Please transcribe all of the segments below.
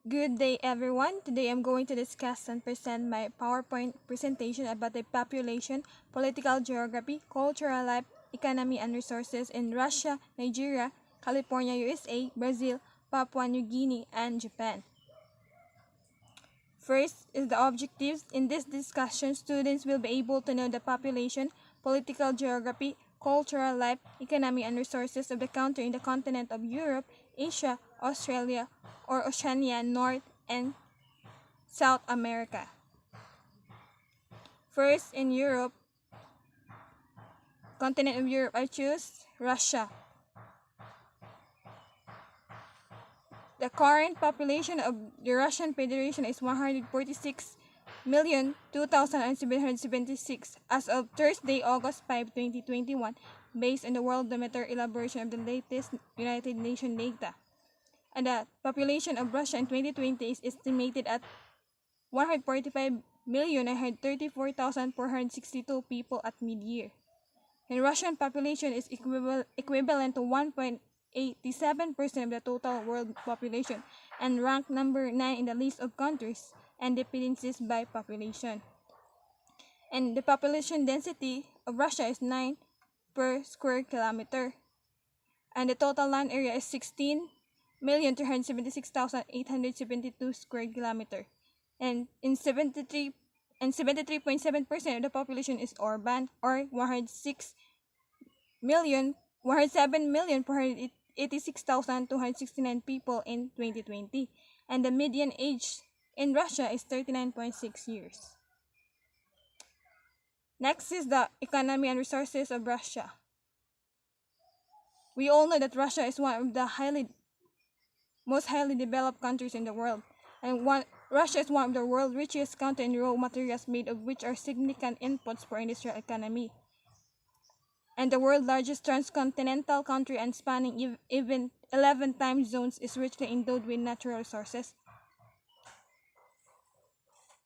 Good day, everyone. Today I'm going to discuss and present my PowerPoint presentation about the population, political geography, cultural life, economy, and resources in Russia, Nigeria, California, USA, Brazil, Papua New Guinea, and Japan. First is the objectives. In this discussion, students will be able to know the population, political geography, cultural life, economy, and resources of the country in the continent of Europe, Asia, Australia, or Oceania, North and South America. First, in Europe, continent of Europe, I choose Russia. The current population of the Russian Federation is 146,002,776 as of Thursday, August 5, 2021, based on the Worldometer elaboration of the latest United Nations data. And the population of Russia in 2020 is estimated at 145,934,462 people at mid-year. The Russian population is equivalent to 1.87% of the total world population and ranked number 9 in the list of countries and dependencies by population. And the population density of Russia is 9 per square kilometer. And the total land area is 16,376,872 square kilometer. And 73.7% of the population is urban, or 107,486,269 people in 2020. And the median age in Russia is 39.6 years. Next is the economy and resources of Russia. We all know that Russia is one of the most highly developed countries in the world, and Russia is one of the world's richest countries in raw materials, made of which are significant inputs for industrial economy, and the world's largest transcontinental country and spanning even 11 time zones is richly endowed with natural resources.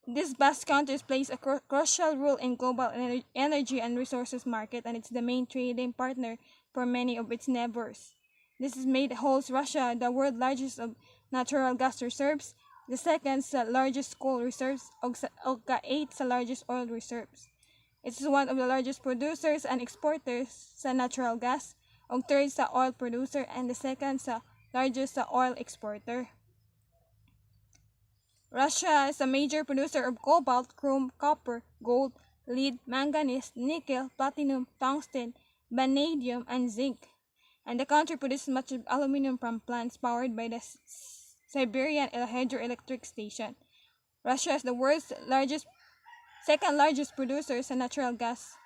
This vast country plays a crucial role in global energy and resources market, and it's the main trading partner for many of its neighbors. This is made holds Russia the world's largest of natural gas reserves, the second largest coal reserves, ug eighth largest oil reserves. It is one of the largest producers and exporters sa natural gas, ug third sa oil producer, and the second sa largest sa oil exporter. Russia is a major producer of cobalt, chrome, copper, gold, lead, manganese, nickel, platinum, tungsten, vanadium, and zinc. And the country produces much of aluminum from plants powered by the Siberian hydroelectric station. Russia is the world's second largest producer of natural gas,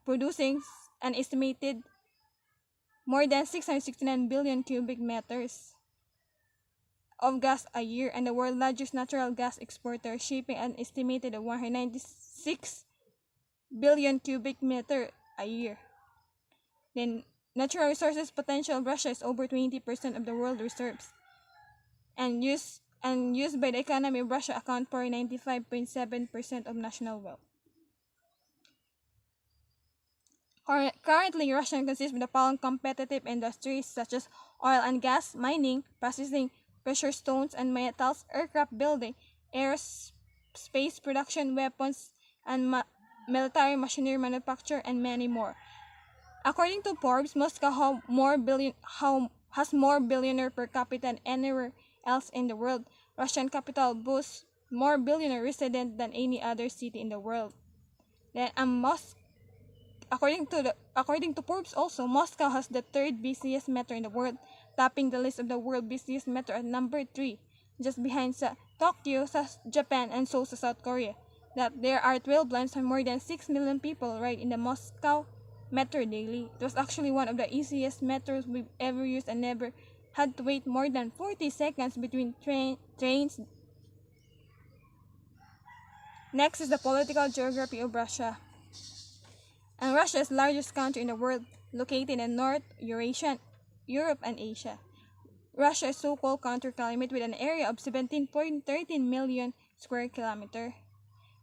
producing an estimated more than 669 billion cubic meters of gas a year, and the world's largest natural gas exporter, shipping an estimated 196 billion cubic meter a year. Then natural resources potential of Russia is over 20% of the world reserves, and used by the economy of Russia account for 95.7% of national wealth. Currently, Russia consists of the following competitive industries such as oil and gas, mining, processing, precious stones and metals, aircraft building, aerospace production, weapons, and military machinery manufacture, and many more. According to Forbes, Moscow has more billionaire per capita than anywhere else in the world. Russian capital boasts more billionaire residents than any other city in the world. Then, according to Forbes also, Moscow has the third busiest metro in the world, topping the list of the world busiest metro at number 3, just behind Tokyo, Japan, and Seoul, South Korea. That there are 12 lines and more than 6 million people ride in the Moscow metro daily. It was actually one of the easiest metros we've ever used and never had to wait more than 40 seconds between trains. Next is the political geography of Russia. And Russia is the largest country in the world, located in North Eurasia, Europe, and Asia. Russia is a so-called counter climate with an area of 17.13 million square kilometer.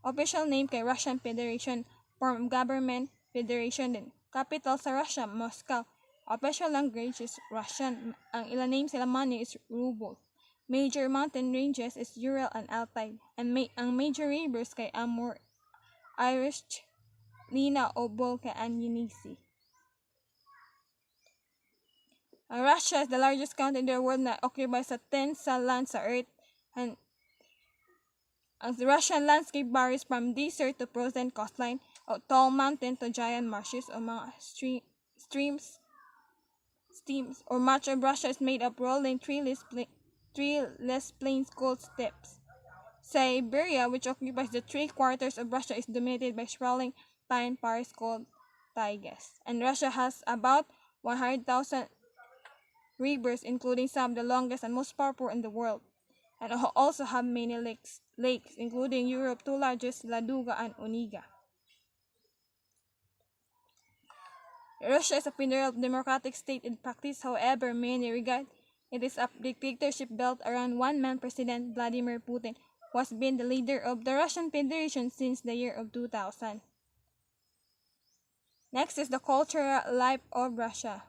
Official name kay Russian Federation, form of government, federation din. Capital sa Russia, Moscow. Official language is Russian. Ang ilang name sila money is ruble. major mountain ranges is Ural and Alpine, and ang major rivers kay Amur, Irish, Lena o Volga and Yenisei. Russia is the largest country in the world na occupies sa 10 sa land sa Earth, and ang Russian landscape varies from desert to frozen coastline, o tall mountain to giant marshes o mga streams, or much of Russia is made of rolling treeless plains called steppes. Siberia, which occupies the 3/4 of Russia, is dominated by sprawling pine forests called taigas. And Russia has about 100,000 rivers, including some of the longest and most powerful in the world, and also have many lakes, including Europe's two largest, Ladoga and Onega. Russia is a federal democratic state in practice, however, many regard it is a dictatorship built around one man, President Vladimir Putin, who has been the leader of the Russian Federation since the year of 2000. Next is the cultural life of Russia.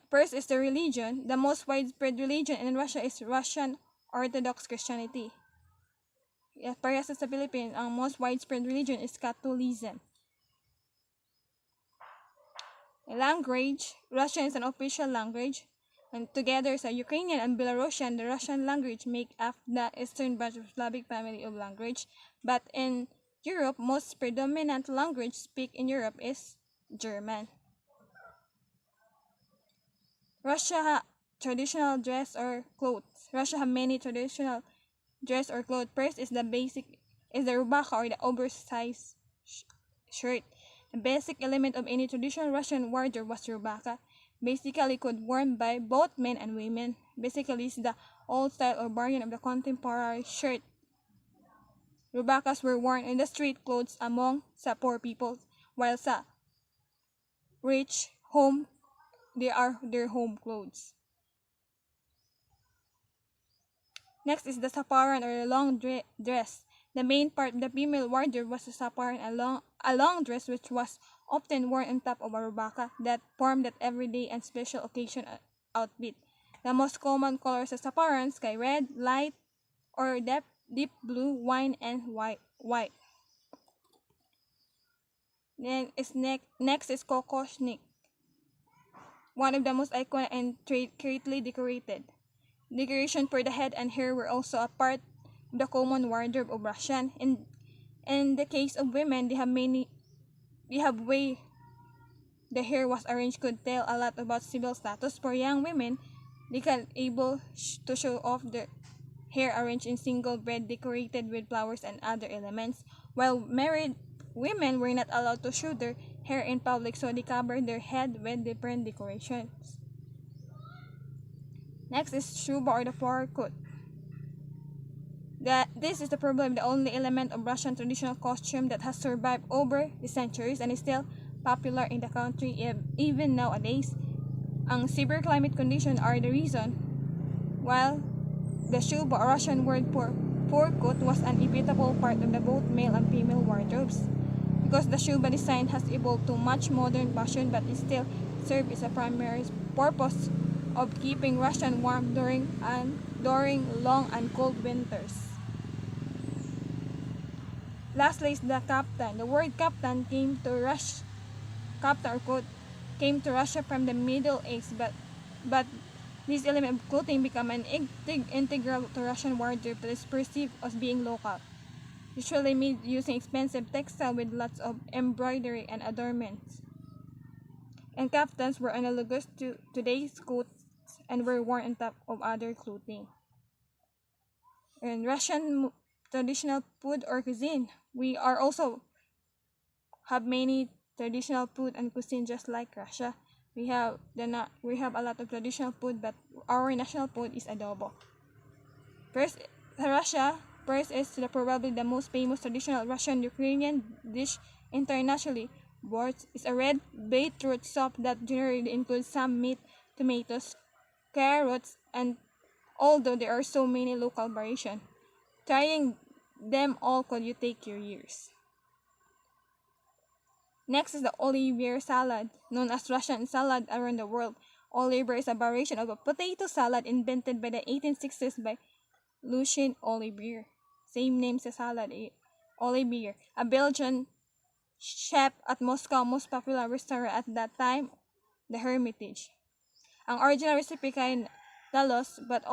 First is the religion. The most widespread religion in Russia is Russian Orthodox Christianity. Para sa Philippines, ang most widespread religion is Catholicism. Language, Russian is an official language, and together sa Ukrainian and Belarusian, the Russian language make up the eastern branch of Slavic family of language. But in Europe, most predominant language speak in Europe is German. Russia traditional dress or clothes. Russia have many traditional dress or clothes. First is the rubaka or the oversized shirt. The basic element of any traditional Russian wardrobe was rubaka. Basically could worn by both men and women. Basically is the old style or variant of the contemporary shirt. Rubakas were worn in the street clothes among sa poor people, while sa rich they are their home clothes. Next is the saparan or the long dress. The main part of the female wardrobe was the saparan, a long dress which was often worn on top of a rubaka that formed that everyday and special occasion outfit. The most common colors of saparans kay red, light, or deep blue, wine, and white. Next is kokoshnik, one of the most iconic and greatly decorated. Decoration for the head and hair were also a part of the common wardrobe of Russian. In the case of women, they have way the hair was arranged could tell a lot about civil status. For young women, they can able to show off their hair arranged in single braid decorated with flowers and other elements, while married women were not allowed to show their hair in public, so they covered their head with different decorations. Next is shuba or the fur coat. This is probably the only element of Russian traditional costume that has survived over the centuries and is still popular in the country even nowadays. Ang severe climate conditions are the reason, while the shuba or Russian word for fur coat was an inevitable part of the both male and female wardrobes. Because the shuba design has evolved to much modern fashion, but it still serves as a primary purpose of keeping Russian warm during long and cold winters. Lastly is the kaftan. The word kaftan kaftan or coat came to Russia from the Middle Ages, but this element of clothing became an integral to Russian wardrobe that is perceived as being local, usually made using expensive textile with lots of embroidery and adornments. And kaftans were analogous to today's coats and were worn on top of other clothing. In Russian traditional food or cuisine, we are also have many traditional food and cuisine just like Russia. We have a lot of traditional food, but our national food is adobo. First is probably the most famous traditional Russian Ukrainian dish internationally. Borщ is a red beetroot soup that generally includes some meat, tomatoes, carrots, and although there are so many local variations, trying them all could you take your years. Next is the Olivier salad, known as Russian salad around the world. Olivier is a variation of a potato salad invented by the 1860s by Lucien Olivier. Same name sa salad, Olivier, a Belgian chef at Moscow most popular restaurant at that time, the Hermitage. Ang original recipe kay Dalos, but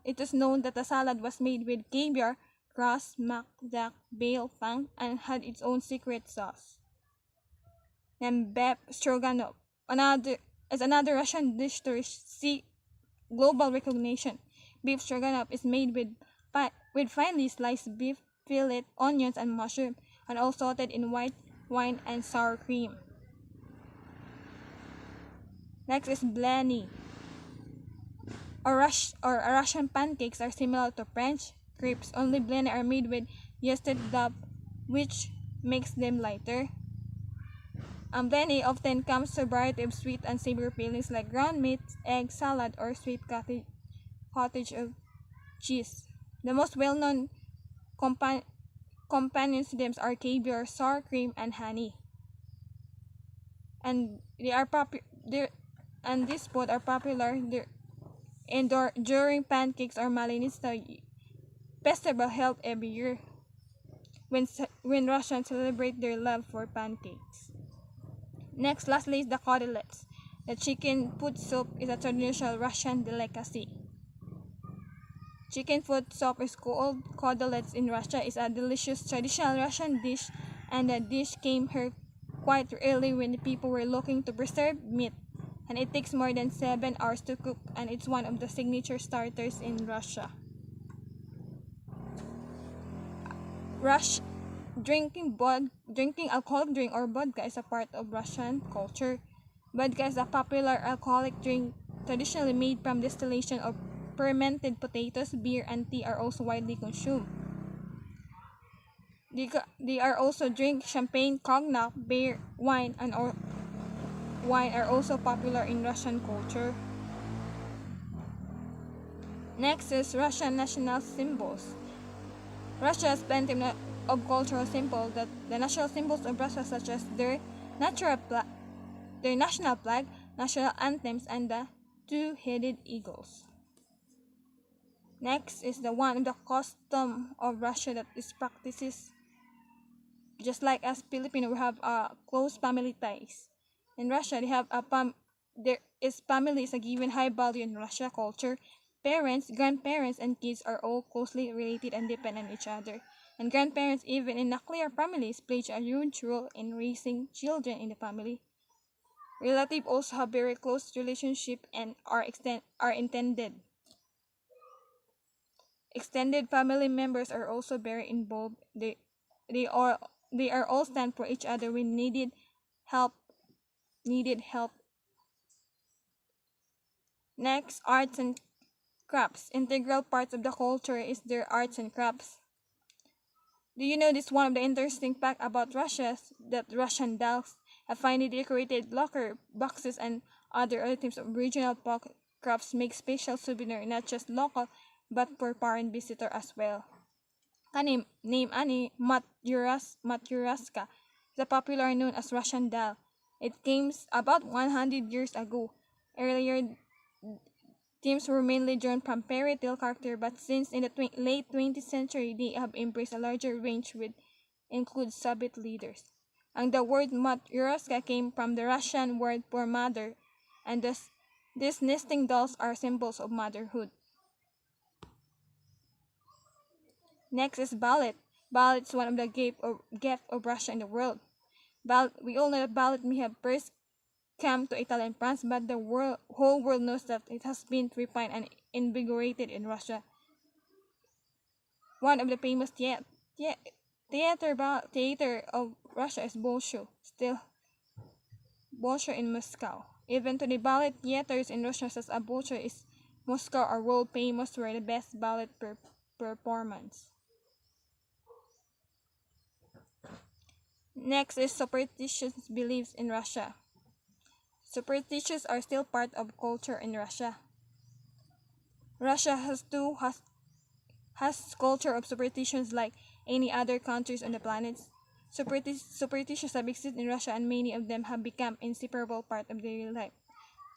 it is known that the salad was made with caviar, grass, macadac, bale, fang, and had its own secret sauce. And beef stroganoff, another Russian dish to receive global recognition. Beef stroganoff is made with finely sliced beef, fillet, onions, and mushroom, and all salted in white wine and sour cream. Next is blini. Russian pancakes are similar to French crepes, only blini are made with yeasted dough, which makes them lighter. Blini often comes to a variety of sweet and savory fillings like ground meat, egg, salad, or sweet cottage cheese. The most well-known companions to them are caviar, sour cream, and honey. And these both are popular during pancakes or Malinista festival held every year when Russians celebrate their love for pancakes. Lastly is the kotelets. The chicken foot soup is a traditional Russian delicacy. Chicken foot soup is called kotelets in Russia. Is a delicious traditional Russian dish, and the dish came here quite early when the people were looking to preserve meat. And it takes more than 7 hours to cook, and it's one of the signature starters in Russia. Drinking alcoholic drink or vodka is a part of Russian culture. Vodka is a popular alcoholic drink traditionally made from distillation of fermented potatoes. Beer and tea are also widely consumed. They are also drink champagne, cognac, beer, wine are also popular in Russian culture. Next is Russian national symbols. Russia has plenty of cultural symbols. That the national symbols of Russia, such as their national flag, national anthems, and the two-headed eagles. Next is the one of the custom of Russia that is practices. Just like as Filipino, we have close family ties. In Russia, family is a given high value in Russia culture. Parents, grandparents, and kids are all closely related and depend on each other. And grandparents, even in nuclear families, play a huge role in raising children in the family. Relatives also have very close relationship and are intended. Extended family members are also very involved. They are all stand for each other when needed help. Next, arts and crafts. Integral parts of the culture is their arts and crafts. Do you know this one of the interesting fact about Russia? That Russian dolls have finely decorated locker boxes and other items of regional crafts make special souvenir not just local but for foreign visitor as well. Name Annie Matyuraska is a popular known as Russian doll. It came about 100 years ago. Earlier, themes were mainly drawn from fairy tale characters, but since in the late 20th century, they have embraced a larger range which includes Soviet leaders. And the word Matyuraska came from the Russian word for mother, and thus these nesting dolls are symbols of motherhood. Next is ballet. Ballet is one of the gift of Russia in the world. We all know that ballet may have first come to Italy and France, but the whole world knows that it has been refined and invigorated in Russia. One of the famous theater of Russia is Bolshoi, still Bolshoi in Moscow. Even today, ballet theaters in Russia such as Bolshoi is Moscow are world famous for the best ballet performance. Next is superstitious beliefs in Russia. Superstitions are still part of culture in Russia. Russia has culture of superstitions like any other countries on the planet. Superstitions have existed in Russia, and many of them have become inseparable part of daily life.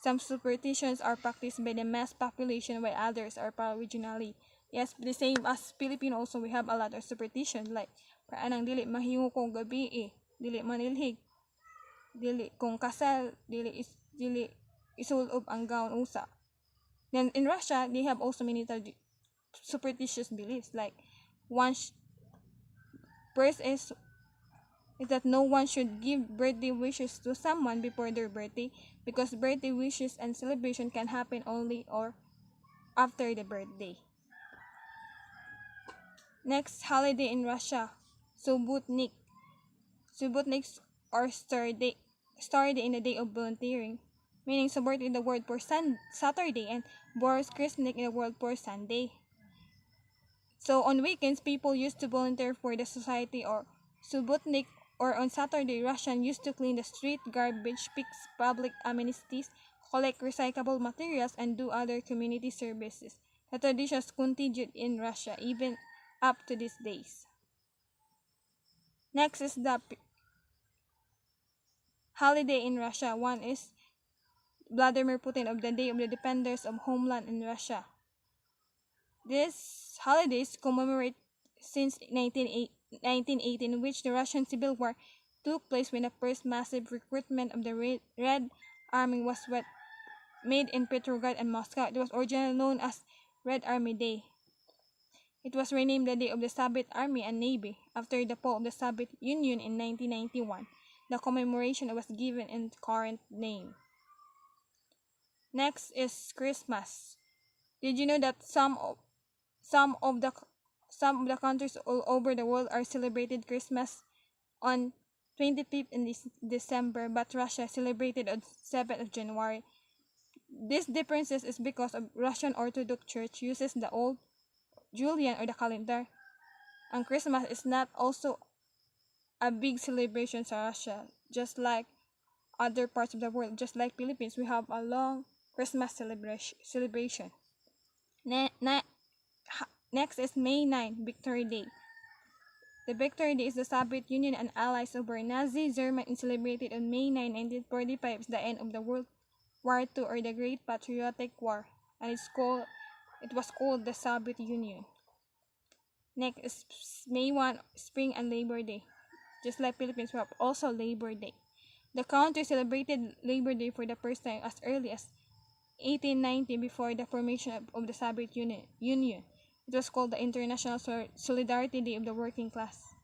Some superstitions are practiced by the mass population while others are regionally. Yes, the same as Filipino also we have a lot of superstition like paanang dili mahingo kong gabi dili manilhig, dili kung kasal, dili isulob ang gown usa. Then in Russia, they have also many superstitious beliefs like one first is that no one should give birthday wishes to someone before their birthday because birthday wishes and celebration can happen only or after the birthday. Next holiday in Russia, Subotnik. Subotniks or Star Day in the day of volunteering, meaning subvert in the word for Saturday and Boris Kristnik in the word for Sunday. So on weekends, people used to volunteer for the society or Subotnik, or on Saturday, Russian used to clean the street, garbage, fix public amenities, collect recyclable materials, and do other community services. The traditions continued in Russia even up to these days. Next is the holiday in Russia. One is Vladimir Putin of the Day of the Defenders of Homeland in Russia. These holidays commemorate since 1918, in which the Russian Civil War took place when the first massive recruitment of the Red Army was made in Petrograd and Moscow. It was originally known as Red Army Day. It was renamed the Day of the Soviet Army and Navy after the fall of the Soviet Union in 1991. The commemoration was given its current name. Next is Christmas. Did you know that some of the countries all over the world are celebrated Christmas on 25th in December, but Russia celebrated on 7th of January. This differences is because of Russian Orthodox Church uses the old Julian or the calendar, and Christmas is not also a big celebration in Russia, just like other parts of the world. Just like Philippines, we have a long Christmas celebration. Next is May 9, Victory Day. The Victory Day is the Soviet Union and allies over Nazi Germany celebrated on May 9, 1945 is the end of the World War II or the Great Patriotic War, and it was called the Soviet Union. Next is May 1, Spring and Labor Day. Just like Philippines, we have also Labor Day. The country celebrated Labor Day for the first time as early as 1890 before the formation of the Soviet Union. It was called the International Solidarity Day of the Working Class.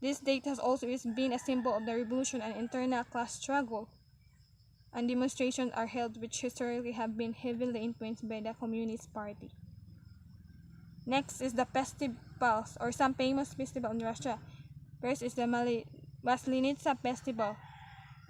This date has also been a symbol of the revolution and internal class struggle, and demonstrations are held which historically have been heavily influenced by the Communist Party. Next is the festivals or some famous festival in Russia. First is the Maslenitsa Festival.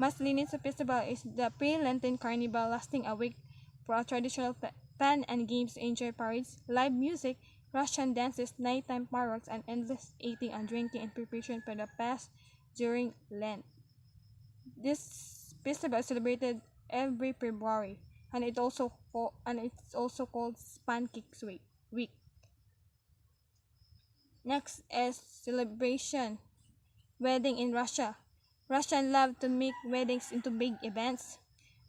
Maslenitsa Festival is the pre-Lenten carnival lasting a week for a traditional fun and games, enjoy parades, live music, Russian dances, nighttime fireworks, and endless eating and drinking in preparation for the fast during Lent. This festival is celebrated every February, and it's also called Pancakes Week. Next is celebration, wedding in Russia. Russians love to make weddings into big events.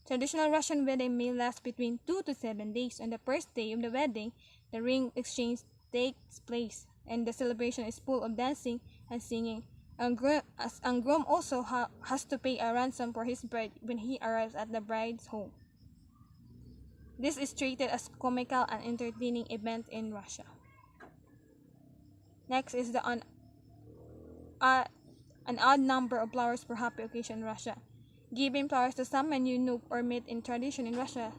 Traditional Russian wedding may last between 2 to 7 days. On the first day of the wedding, the ring exchange takes place, and the celebration is full of dancing and singing. And groom also has to pay a ransom for his bride when he arrives at the bride's home. This is treated as comical and entertaining event in Russia. Next is an odd number of flowers per happy occasion in Russia. Giving flowers to someone you know or meet in tradition in Russia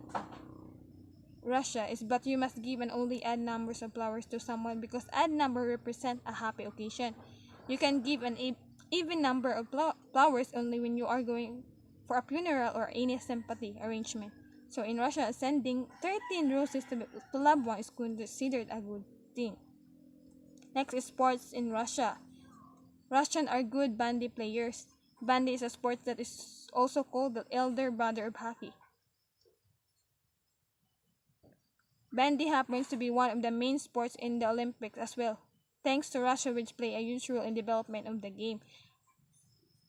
is, but you must give an only odd numbers of flowers to someone because odd number represent a happy occasion. You can give an even number of flowers only when you are going for a funeral or any sympathy arrangement. So in Russia, sending 13 roses to loved one is considered a good thing. Next is sports in Russia. Russians are good bandy players. Bandy is a sport that is also called the elder brother of hockey. Bandy happens to be one of the main sports in the Olympics as well, thanks to Russia which play a huge role in development of the game.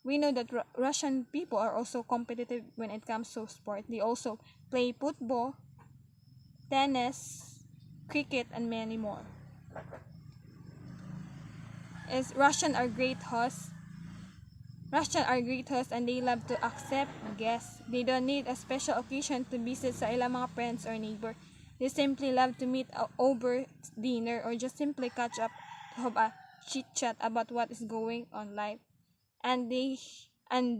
we know that Russian people are also competitive when it comes to sport. They also play football, tennis, cricket, and many more. Russians are great hosts. Russians are great hosts and they love to accept guests. They don't need a special occasion to visit sa ilang mga friends or neighbor. They simply love to meet over dinner or just simply catch up to have a chit-chat about what is going on life. And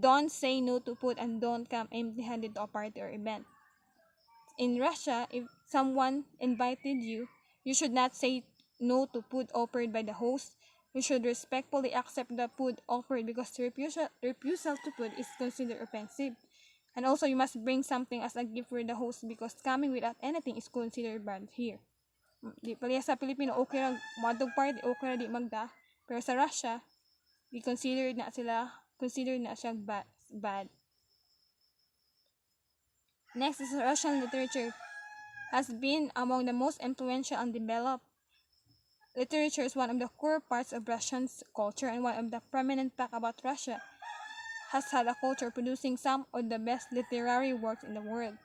don't say no to food and don't come empty-handed to a party or event. In Russia, if someone invited you, you should not say no to food offered by the host. You should respectfully accept the food offered because refusal to food is considered offensive. And also, you must bring something as a gift for the host because coming without anything is considered bad here. Di pala sa Pilipino, okay lang, madog party, okay na di magda. Pero sa Russia, considered na siya bad. Next is Russian literature has been among the most influential and developed. Literature is one of the core parts of Russian culture and one of the prominent facts about Russia has had a culture producing some of the best literary works in the world.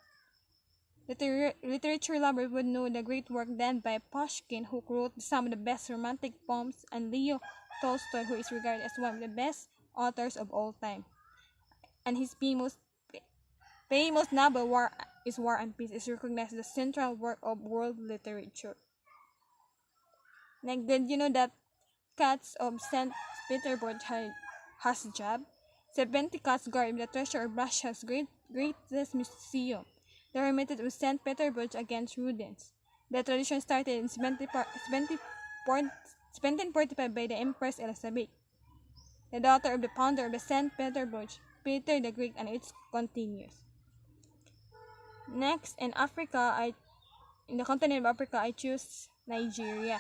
Literature lovers would know the great work done by Pushkin, who wrote some of the best romantic poems, and Leo Tolstoy, who is regarded as one of the best authors of all time. And his famous novel War and Peace is recognized as the central work of world literature. Like, did you know that cats of St. Petersburg has a job? 70 cats guard the treasure of Russia's greatest museum, the Hermitage of St. Petersburg against rodents. The tradition started in 1745 by the Empress Elizabeth, the daughter of the founder of the St. Petersburg, Peter the Great, and it continues. Next, in the continent of Africa, I choose Nigeria.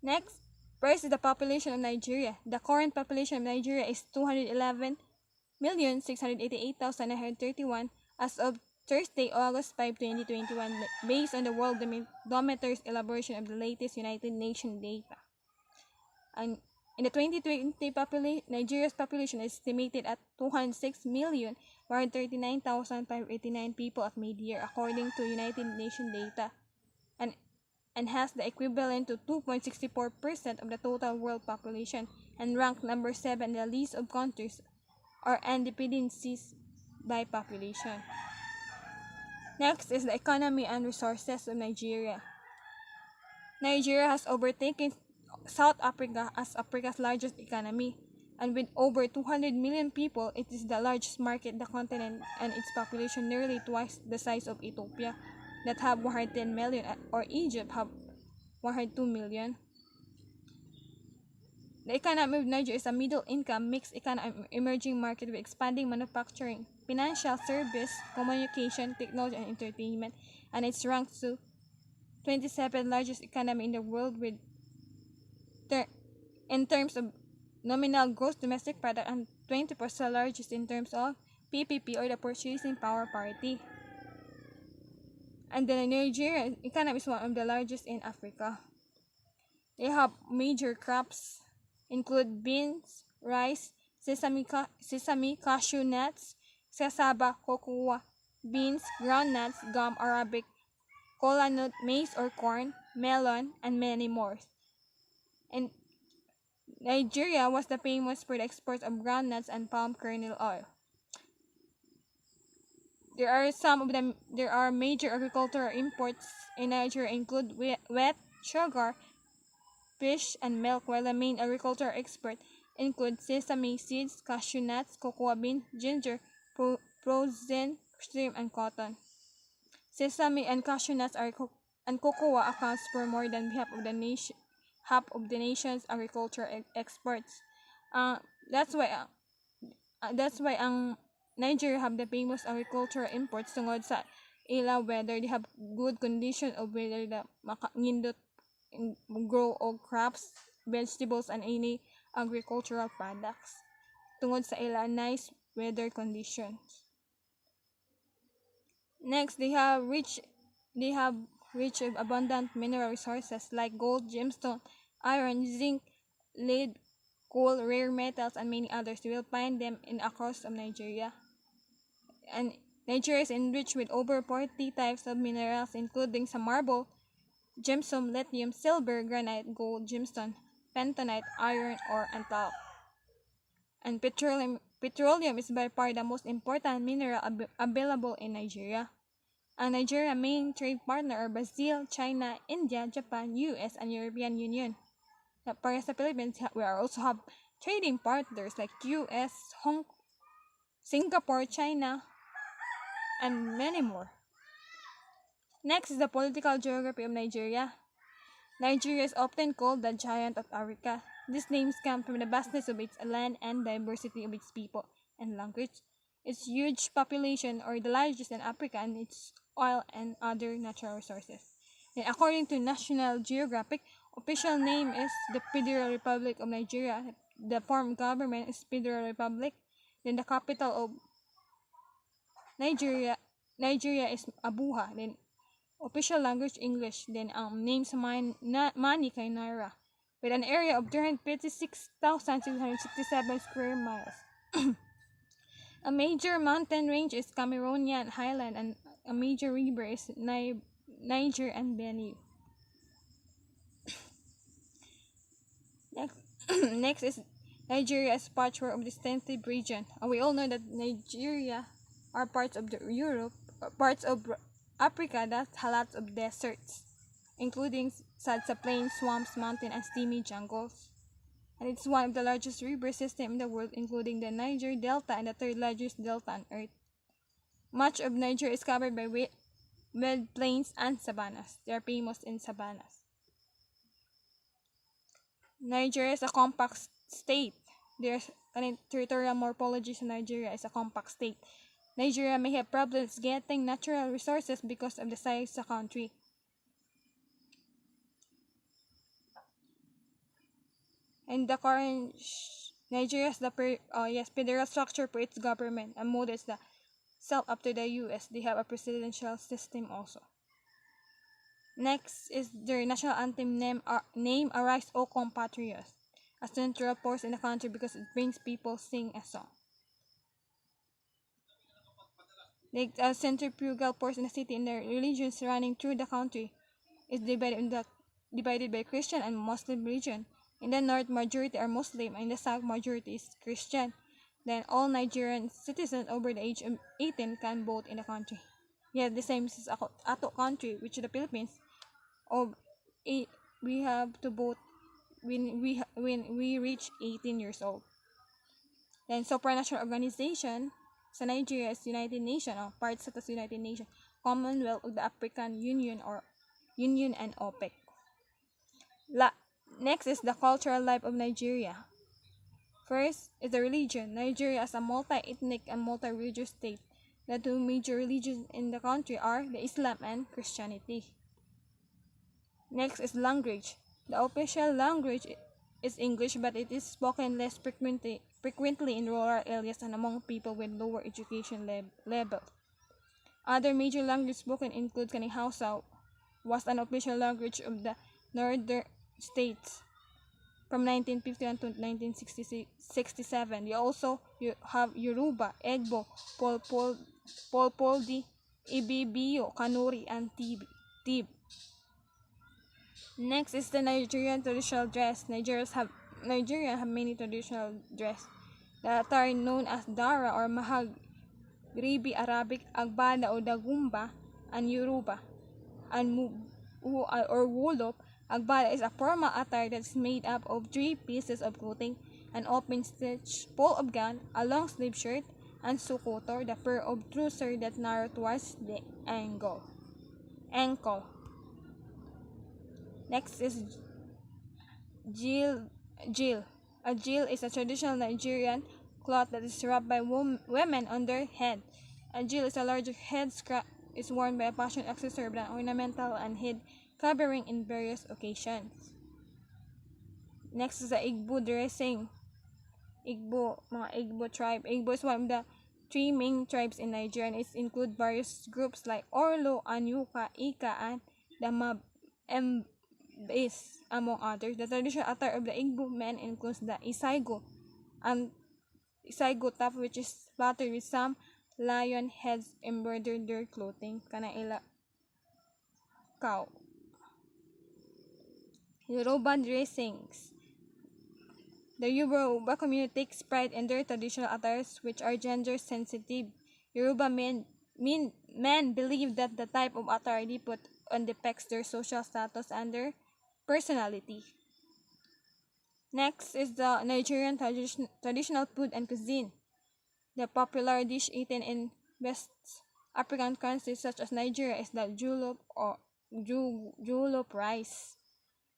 Next, first is the population of Nigeria. The current population of Nigeria is 211,688,931 as of Thursday, August 5, 2021, based on the Worldometer's elaboration of the latest United Nations data. And in the 2020 Nigeria's population is estimated at 206,139,589 people at mid-year, according to United Nations data, and has the equivalent to 2.64% of the total world population, and ranked number 7 in the list of countries or dependencies by population. Next is the economy and resources of Nigeria. Nigeria has overtaken South Africa as Africa's largest economy, and with over 200 million people, it is the largest market in the continent, and its population nearly twice the size of Ethiopia, that have 110 million, or Egypt have 102 million. The economy of Nigeria is a middle-income mixed economy emerging market with expanding manufacturing, financial service, communication, technology, and entertainment, and it's ranked to 27th largest economy in the world in terms of nominal gross domestic product, and 20% largest in terms of PPP, or the purchasing power parity. And the Nigerian economy is one of the largest in Africa. They have major crops include beans, rice, sesame, cashew nuts, cassava, cocoa, beans, groundnuts, gum, Arabic, kola nut, maize or corn, melon, and many more. And Nigeria was the famous for the export of groundnuts and palm kernel oil. There are major agricultural imports in Nigeria include wheat, sugar, fish, and milk, while the main agricultural exports include sesame seeds, cashew nuts, cocoa beans, ginger, frozen shrimp, and cotton. Sesame and cashew nuts and cocoa accounts for more than half of the nation's agricultural exports. That's why ang Nigeria have the famous agricultural imports tungod sa ila weather. They have good condition of weather that makangindot grow og crops, vegetables, and any agricultural products tungod sa ila nice weather conditions. Next, they have rich abundant mineral resources like gold, gemstone, iron, zinc, lead, coal, rare metals, and many others. You will find them in across of Nigeria. And Nigeria is enriched with over 40 types of minerals, including some marble, gemstone, lithium, silver, granite, gold, gemstone, pentonite, iron ore, and talc. And petroleum is by far the most important mineral available in Nigeria. And Nigeria's main trade partner are Brazil, China, India, Japan, US, and European Union. Para sa Philippines, we also have trading partners like US, Singapore, China, and many more. Next is the political geography of Nigeria. Nigeria is often called the Giant of Africa. These names come from the vastness of its land and diversity of its people and language. Its huge population are the largest in Africa, and its oil and other natural resources. Then, according to National Geographic, official name is the Federal Republic of Nigeria. The form of government is Federal Republic. Then the capital of Nigeria is Abuja. Then official language English. Then names money kay Naira, with an area of 356,667 square miles. A major mountain range is Cameroonian Highland, and a major river is Niger and Benue. Next is Nigeria as patchwork of distinctive region. We all know that Nigeria are parts of parts of Africa that have lots of deserts, including such plains, swamps, mountains, and steamy jungles. And it's one of the largest river systems in the world, including the Niger Delta and the third largest delta on Earth. Much of Nigeria is covered by wet plains and savannas. They are famous in savannas. Nigeria is a compact state. There's territorial morphology in Nigeria is a compact state. Nigeria may have problems getting natural resources because of the size of the country. And the current Nigeria has the federal structure for its government, and models the self up to the US. They have a presidential system also. Next is their national anthem name Arise O Compatriots, a central force in the country because it brings people sing a song. Like a centrifugal force in the city, and the religions running through the country is divided by Christian and Muslim religion. In the north, majority are Muslim, and in the south, majority is Christian. Then all Nigerian citizens over the age of 18 can vote in the country. Yeah, the same as ato country, which is the Philippines. We have to vote when we reach 18 years old. Then supranational organization sa Nigeria is United Nations, parts of the United Nations, Commonwealth of the African Union or Union, and OPEC. Next is the cultural life of Nigeria. First is the religion. Nigeria is a multi-ethnic and multi-religious state. The two major religions in the country are the Islam and Christianity. Next is language. The official language is English, but it is spoken less frequently in rural areas and among people with lower education level. Other major languages spoken include Hausa, was an official language of the northern states from 1951 to 1967. You also have Yoruba, Egbo, Polpoldi, Ibibio, Kanuri, and Tib. Next is the Nigerian traditional dress. Nigeria have many traditional dress that are known as Dara or Mahagribi Arabic, Agbada or Dagumba, and Yoruba, and Wolof. Agbada is a formal attire that is made up of 3 pieces of clothing: an open stitch pole of gown, a long sleeve shirt, and sukotor, the pair of trousers that narrow towards the ankle. Next is Jil. A jil is a traditional Nigerian cloth that is wrapped by women on their head. A jil is a larger head scrap. Is worn by a fashion accessory with an ornamental and head covering in various occasions. Next is the Igbo dressing. Igbo tribe. Igbo is one of the 3 main tribes in Nigeria, and it includes various groups like Orlo, Anyuka, Ika, and the is, among others, the traditional attire of the Igbo men includes the isaigo and isaigo top, which is splattered with some lion heads embroidered their clothing. Kana ila cow. Yoruba dressings. The Yoruba community takes pride in their traditional attires, which are gender sensitive. Yoruba men believe that the type of attire they put on depicts their social status and their personality. Next is the Nigerian traditional food and cuisine. The popular dish eaten in West African countries such as Nigeria is the jollof rice.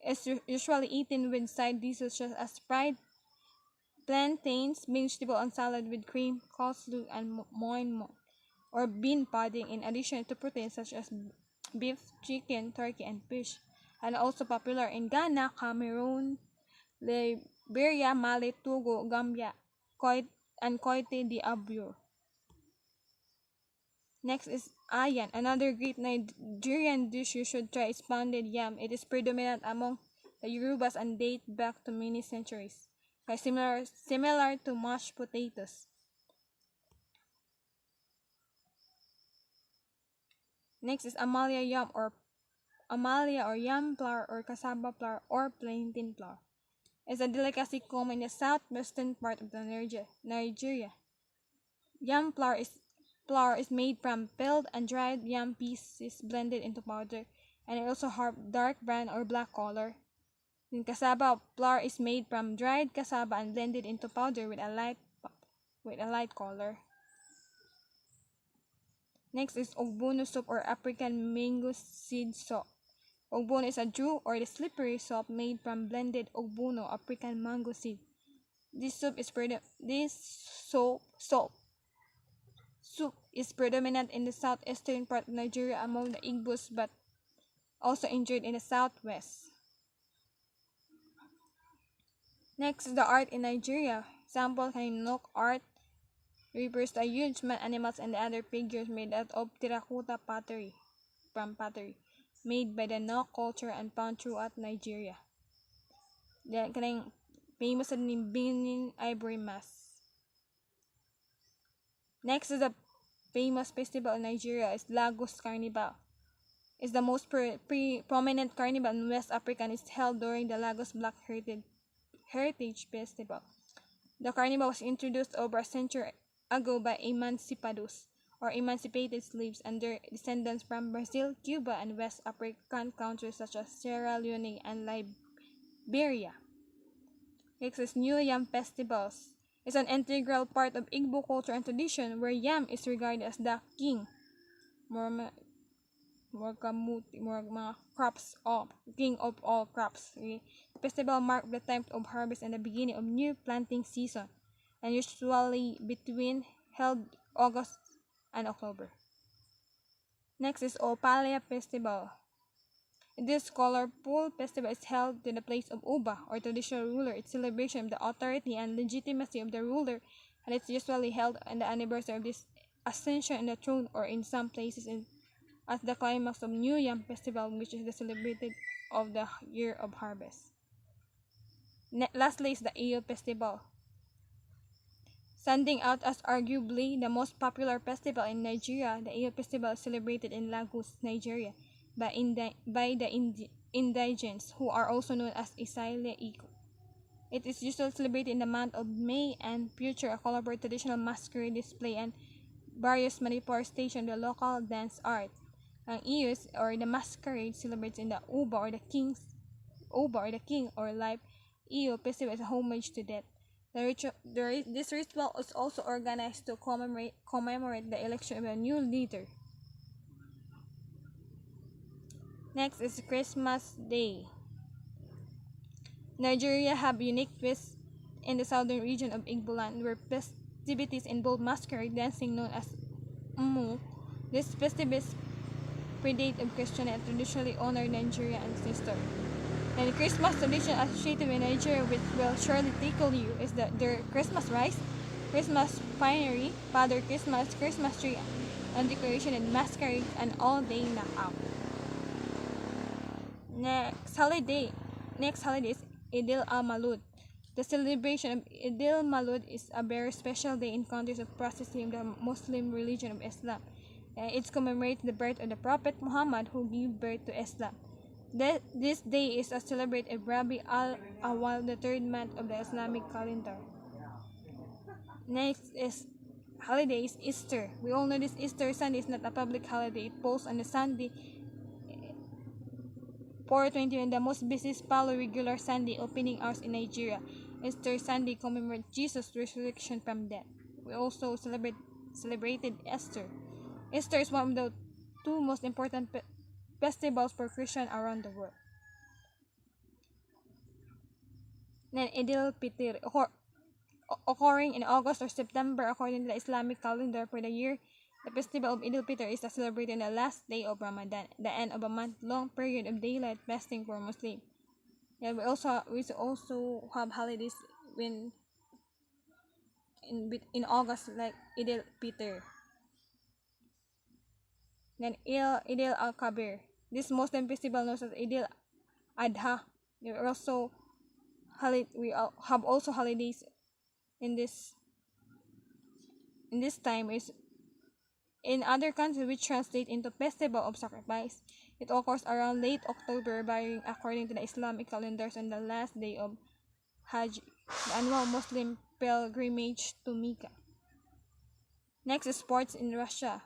It's usually eaten with side dishes such as fried plantains, vegetable and salad with cream, coleslaw, and moi or bean pudding, in addition to proteins such as beef, chicken, turkey, and fish. And also popular in Ghana, Cameroon, Liberia, Mali, Togo, Gambia, and Cote d'Ivoire. Next is ayan. Another great Nigerian dish you should try is pounded yam. It is predominant among the Yorubas and date back to many centuries. Similar to mashed potatoes. Next is amalia or yam flour or cassava flour or plantain flour. It's a delicacy common in the southwestern part of Nigeria. Yam flour is made from peeled and dried yam pieces blended into powder, and it also has dark brown or black color. Then cassava flour is made from dried cassava and blended into powder with a light color. Next is ogbono soup or African mango seed soup. Ogbono is a stew or the slippery soup made from blended ogbono, African mango seed. This soup is predominant in the southeastern part of Nigeria among the Igbos, but also enjoyed in the southwest. Next is the art in Nigeria. Example, Kaninok art refers to huge man animals and the other figures made out of terracotta pottery made by the Nok culture and found throughout Nigeria. The kanang famous ni Benin Ivory Mask. Next is the famous festival in Nigeria is Lagos Carnival. It's the most prominent carnival in West Africa and is held during the Lagos Black Heritage Festival. The carnival was introduced over a century ago by emancipados or emancipated slaves and their descendants from Brazil, Cuba, and West African countries such as Sierra Leone and Liberia. Next is New Yam Festivals. It's an integral part of Igbo culture and tradition where yam is regarded as the king. King of all crops. Okay? The festival marks the time of harvest and the beginning of new planting season, and usually between held August and October. Next is Opalia Festival. This colorful festival is held to the place of Uba or traditional ruler. It's celebration of the authority and legitimacy of the ruler, and it's usually held on the anniversary of this ascension in the throne, or in some places as the climax of New Yam Festival, which is the celebrated of the year of harvest. Lastly is the Eyo Festival. Standing out as arguably the most popular festival in Nigeria, the Eyo Festival is celebrated in Lagos, Nigeria, by the indigents, who are also known as Isaile Iko. It is usually celebrated in the month of May and features a colorful traditional masquerade display and various manifestations of the local dance art. Ang Iyos or the masquerade celebrates in the Uba or the king or life. Iyo festival is a homage to death. This ritual is also organized to commemorate the election of a new leader. Next is Christmas Day. Nigeria have unique twists in the southern region of Igboland, where festivities involve masquerade dancing known as Umu. These festivities predate of Christianity and traditionally honor Nigeria ancestors. And the Christmas tradition associated with Nigeria, which will surely tickle you, is their Christmas rice, Christmas finery, Father Christmas, Christmas tree, and decoration and masquerade, and all-day knockout. Next holiday, next holiday is Eid al-Malud. The celebration of Eid al-Malud is a very special day in countries of practicing the Muslim religion of Islam. It commemorates the birth of the Prophet Muhammad who gave birth to Islam. This day is celebrated in Rabi al-Awwal, the third month of the Islamic calendar. Next is holiday is Easter. We all know this Easter Sunday is not a public holiday. It falls on the Sunday 4:21, the most busiest regular Sunday opening hours in Nigeria. Easter Sunday commemorates Jesus' resurrection from death. We also celebrated Easter. Easter is one of the two most important festivals for Christians around the world. Then Eid al-Fitr, occurring in August or September according to the Islamic calendar for the year. The festival of Eid al-Fitr is celebrated on the last day of Ramadan, the end of a month-long period of daylight fasting for Muslims. Yeah, we also have holidays in August like Eid al-Fitr. Then Eid al-Kabir. This Muslim festival known as Eid al-Adha. We have also holidays in this time is in other countries which translate into festival of sacrifice. It occurs around late October, varying according to the Islamic calendars on the last day of Hajj, the annual Muslim pilgrimage to Mecca. Next is sports in Russia.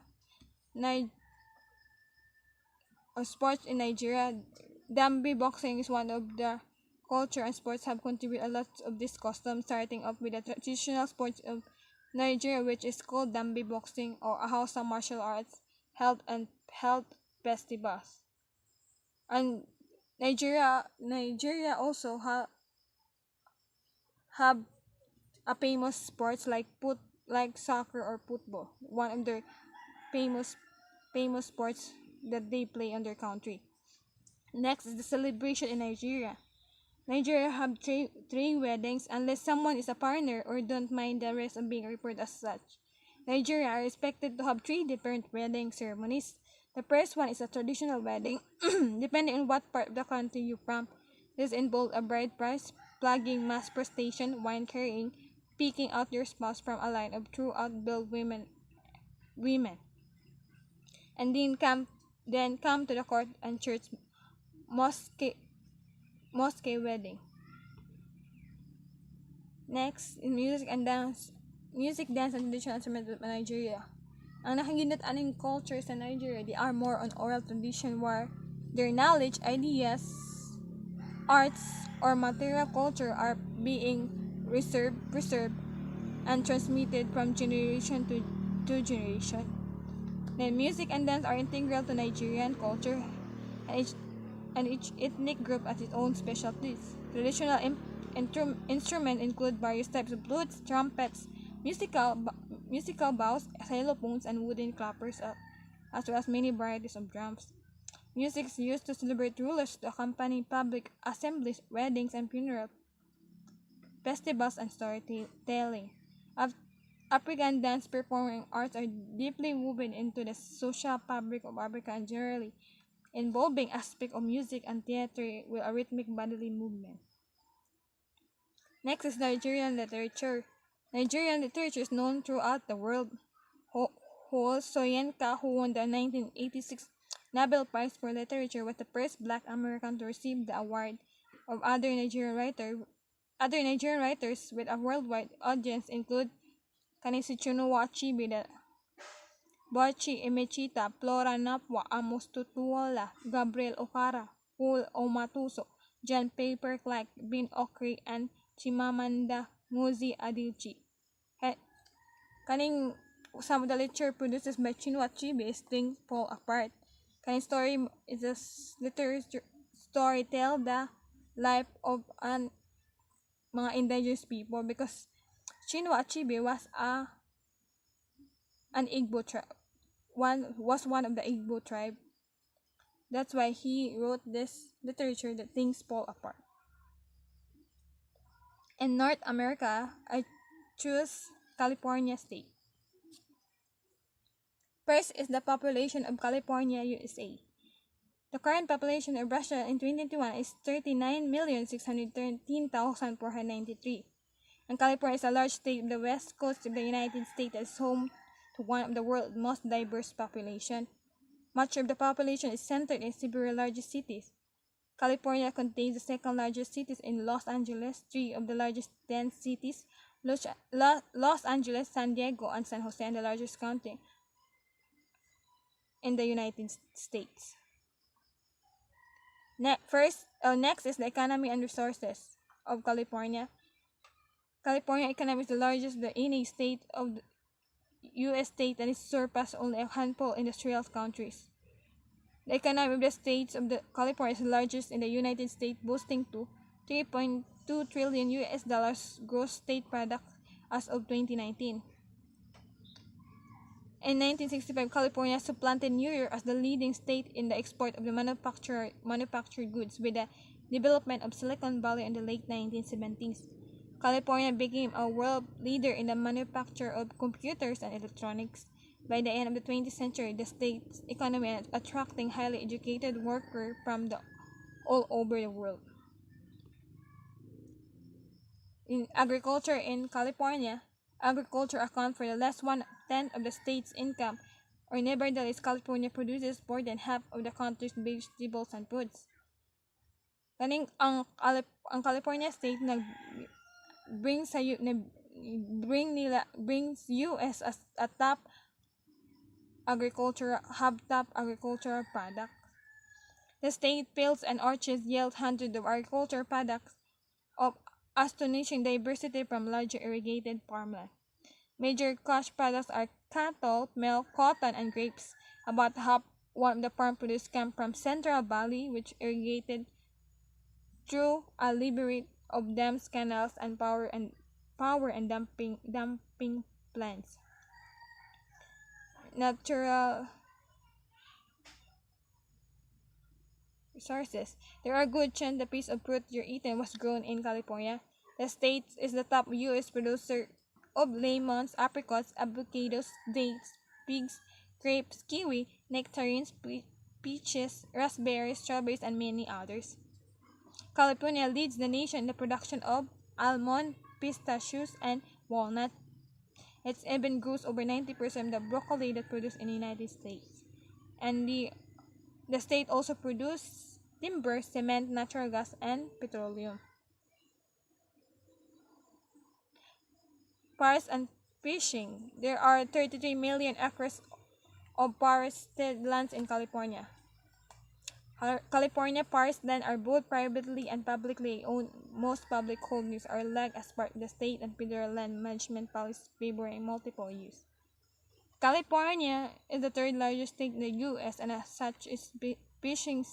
Sports in Nigeria. Dambi boxing is one of the culture and sports have contributed a lot of this custom, starting off with the traditional sports of Nigeria, which is called Dambi boxing or a Hausa martial arts held festivals. And Nigeria also have a famous sports like soccer or football. One of their famous sports that they play in their country. Next is the celebration in Nigeria. Nigeria have three weddings unless someone is a foreigner or don't mind the rest of being reported as such. Nigeria are expected to have three different wedding ceremonies. The first one is a traditional wedding, depending on what part of the country you're from. This involves a bride price, plugging, mass prostration, wine carrying, picking out your spouse from a line of throughout built women, and then come to the court and church mosque wedding. Next, in music, dance, and traditional instruments of Nigeria. Ang nakaginat aning culture sa Nigeria, they are more on oral tradition where their knowledge, ideas, arts, or material culture are being preserved, and transmitted from generation to generation. Then music and dance are integral to Nigerian culture, and each ethnic group has its own specialties. Traditional instruments include various types of flutes, trumpets, musical bows, xylophones, and wooden clappers, as well as many varieties of drums. Music is used to celebrate rulers, to accompany public assemblies, weddings, and funeral festivals, and storytelling. African dance performing arts are deeply woven into the social fabric of Africa and generally involving aspects of music and theater with a rhythmic bodily movement. Next is Nigerian literature. Nigerian literature is known throughout the world. Soyinka, who won the 1986 Nobel Prize for Literature, was the first Black American to receive the award. Of other Nigerian writers with a worldwide audience include si Chinua Achebe, Boichi Emechita, Flora Napwa, Amos Tutuola, Gabriel O'Hara, Paul Omatuso, John Paper Clark, Bin Okri, and Chimamanda Ngozi Adichie. Some of the literature produced by Chinua Achebe is Things Fall Apart. Kaning story is a literature story tell the life of mga indigenous people because Chinua Achebe was an Igbo tribe. Was one of the Igbo tribe. That's why he wrote this literature that Things Fall Apart. In North America, I choose California state. First is the population of California, USA. The current population of Russia in 2021 is 39,613,493. And California is a large state of the west coast of the United States that is home to one of the world's most diverse population. Much of the population is centered in several largest cities. California contains the second largest cities in Los Angeles, three of the largest 10 cities, Los Angeles, San Diego, and San Jose, and the largest county in the United States. Next is the economy and resources of California. California economy is the largest of any state of the U.S. state and is surpassed only a handful industrial countries. The economy of the states of the California is the largest in the United States, boasting to 3.2 trillion US dollars gross state product as of 2019. In 1965, California supplanted New York as the leading state in the export of the manufactured goods with the development of Silicon Valley in the late 1970s. California became a world leader in the manufacture of computers and electronics. By the end of the 20th century, the state's economy is attracting highly educated workers from all over the world. In agriculture in California, agriculture accounts for the less 1/10 of the state's income, or nevertheless, California produces more than half of the country's vegetables and foods. Ang California state brings US as a top agricultural products. The state fields and orchards yield hundreds of agricultural products of astonishing diversity from large irrigated farmland. Major cash products are cattle, milk, cotton, and grapes. About half of the farm produce come from Central Valley, which irrigated through a labyrinth of dams, canals, and power and dumping plants. Natural resources. There are good chance the piece of fruit you're eating was grown in California. The state is the top U.S. producer of lemons, apricots, avocados, dates, figs, grapes, kiwi, nectarines, peaches, raspberries, strawberries, and many others. California leads the nation in the production of almond, pistachios, and walnut. It even grows over 90% of the broccoli that produced in the United States. And the state also produces timber, cement, natural gas, and petroleum. Forest and fishing. There are 33 million acres of forested lands in California. California forest lands are both privately and publicly owned. Most public holdings are leased as part of the state and federal land management policies favoring multiple use. California is the third largest state in the U.S. and as such is fishing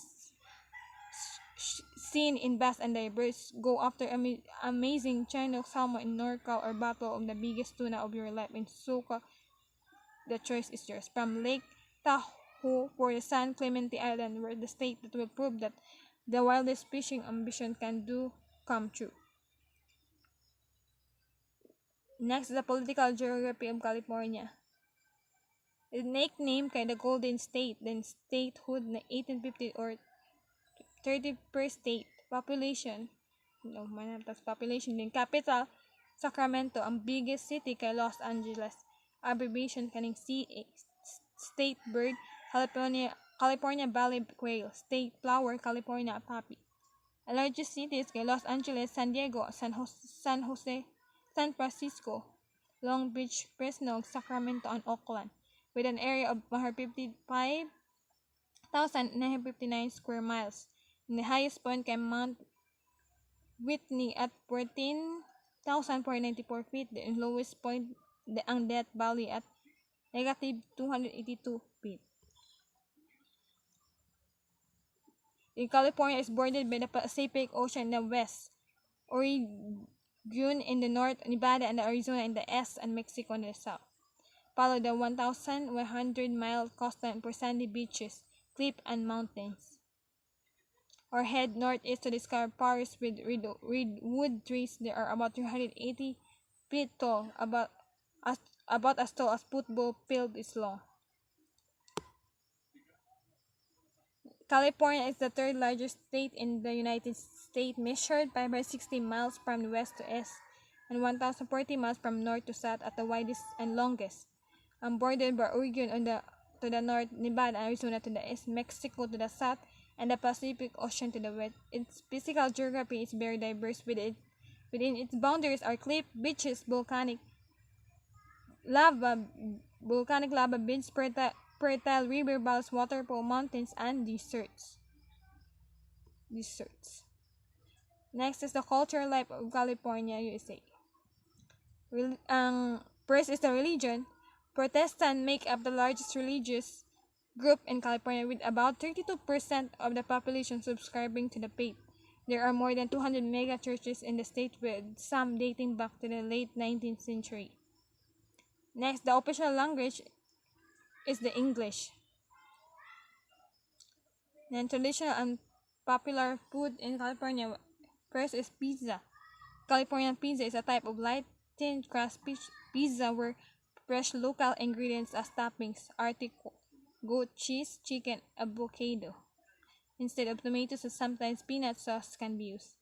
scene in vast and diverse. Go after amazing Chinook salmon in NorCal or battle of the biggest tuna of your life in SoCal. The choice is yours. From Lake Tahoe for the San Clemente Island, where the state that will prove that the wildest fishing ambition can come true. Next is the political geography of California. The nickname kay the Golden State, then statehood na 1850 or 31st state. Population, capital, Sacramento, ang biggest city kay Los Angeles. Abbreviation kaning CA, state bird, California Valley quail, state flower, California poppy. The largest cities kay Los Angeles, San Diego, San Jose, San Francisco, Long Beach, Fresno, Sacramento, and Oakland, with an area of 155,959 square miles. And the highest point kay Mount Whitney at 14,494 feet. The lowest point, ang Death Valley at negative 282 feet. In California is bordered by the Pacific Ocean in the west, Oregon in the north, Nevada and Arizona in the east, and Mexico in the south. Follow the 1,100-mile coastline for sandy beaches, cliff, and mountains. Or head northeast to discover forests with redwood trees. They are about 380 feet tall, about as tall as football field is long. California is the third largest state in the United States, measured 560 miles from west to east and 1,040 miles from north to south at the widest and longest. Bordered by Oregon to the north, Nevada and Arizona to the east, Mexico to the south, and the Pacific Ocean to the west. Its physical geography is very diverse. Within its boundaries are cliff, beaches, volcanic lava beaches, fertile river valleys, waterfall mountains, and deserts. Next is the cultural life of California, USA. First is the religion. Protestants make up the largest religious group in California, with about 32% of the population subscribing to the faith. There are more than 200 mega churches in the state, with some dating back to the late 19th century. Next, the official language is the English. Then traditional and popular food in California. First is pizza. Californian pizza is a type of light, thin crust pizza where fresh local ingredients as toppings, Arctic goat cheese, chicken, avocado, instead of tomatoes and sometimes peanut sauce can be used.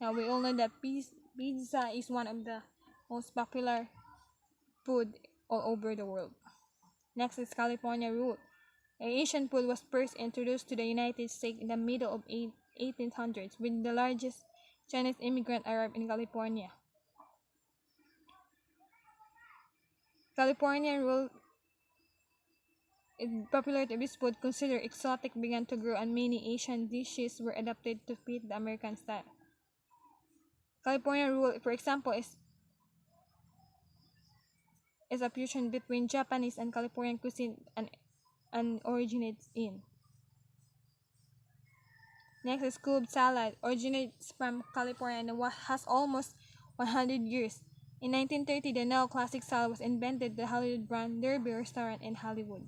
Now we all know that pizza is one of the most popular food all over the world. Next is California roll. Asian food was first introduced to the United States in the middle of 1800s, when the largest Chinese immigrant arrived in California. California roll is popular to this food, considered exotic, began to grow, and many Asian dishes were adapted to fit the American style. California roll, for example, is a fusion between Japanese and Californian cuisine and originates in. Next is club salad, originates from California and has almost 100 years. In 1930, the now classic salad was invented at the Hollywood brand Derby restaurant in Hollywood.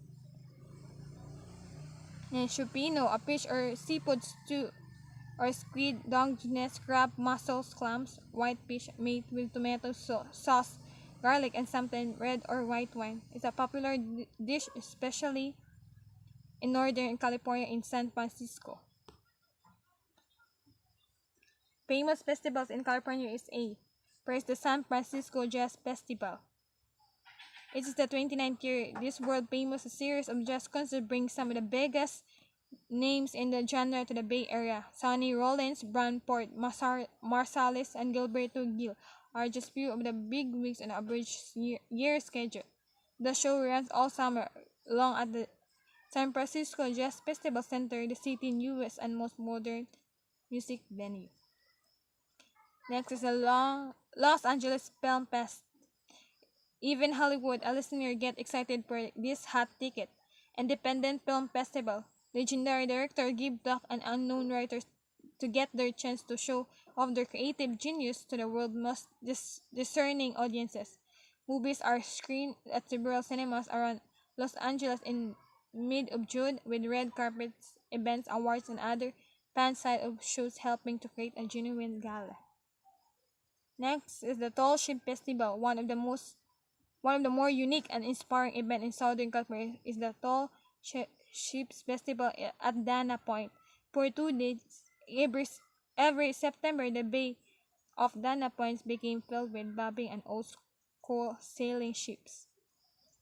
And chupino, a fish or seafood stew, or squid, Dungeness, crab, mussels, clams, white fish made with tomato sauce, garlic, and sometimes red or white wine. It's a popular dish, especially in Northern California in San Francisco. Famous festivals in California is First, the San Francisco Jazz Festival. It is the 29th year. This world-famous series of jazz concerts brings some of the biggest names in the genre to the Bay Area. Sonny Rollins, Branford Marsalis, and Gilberto Gil are just few of the big wigs on the average year schedule. The show runs all summer long at the San Francisco Jazz Festival Center, the city's newest and most modern music venue. Next is the Los Angeles Film Fest. Even Hollywood, a listener, get excited for this hot ticket. Independent Film Festival. Legendary director give back and unknown writers to get their chance to show off their creative genius to the world's most discerning audiences. Movies are screened at several cinemas around Los Angeles in mid of June, with red carpets, events, awards, and other fan-side of shows helping to create a genuine gala. Next is the Tall Ship Festival. One of the more unique and inspiring events in Southern California is the Tall Ships Festival at Dana Point. For 2 days, every September, the bay of Dana Point became filled with bobbing and old-school sailing ships.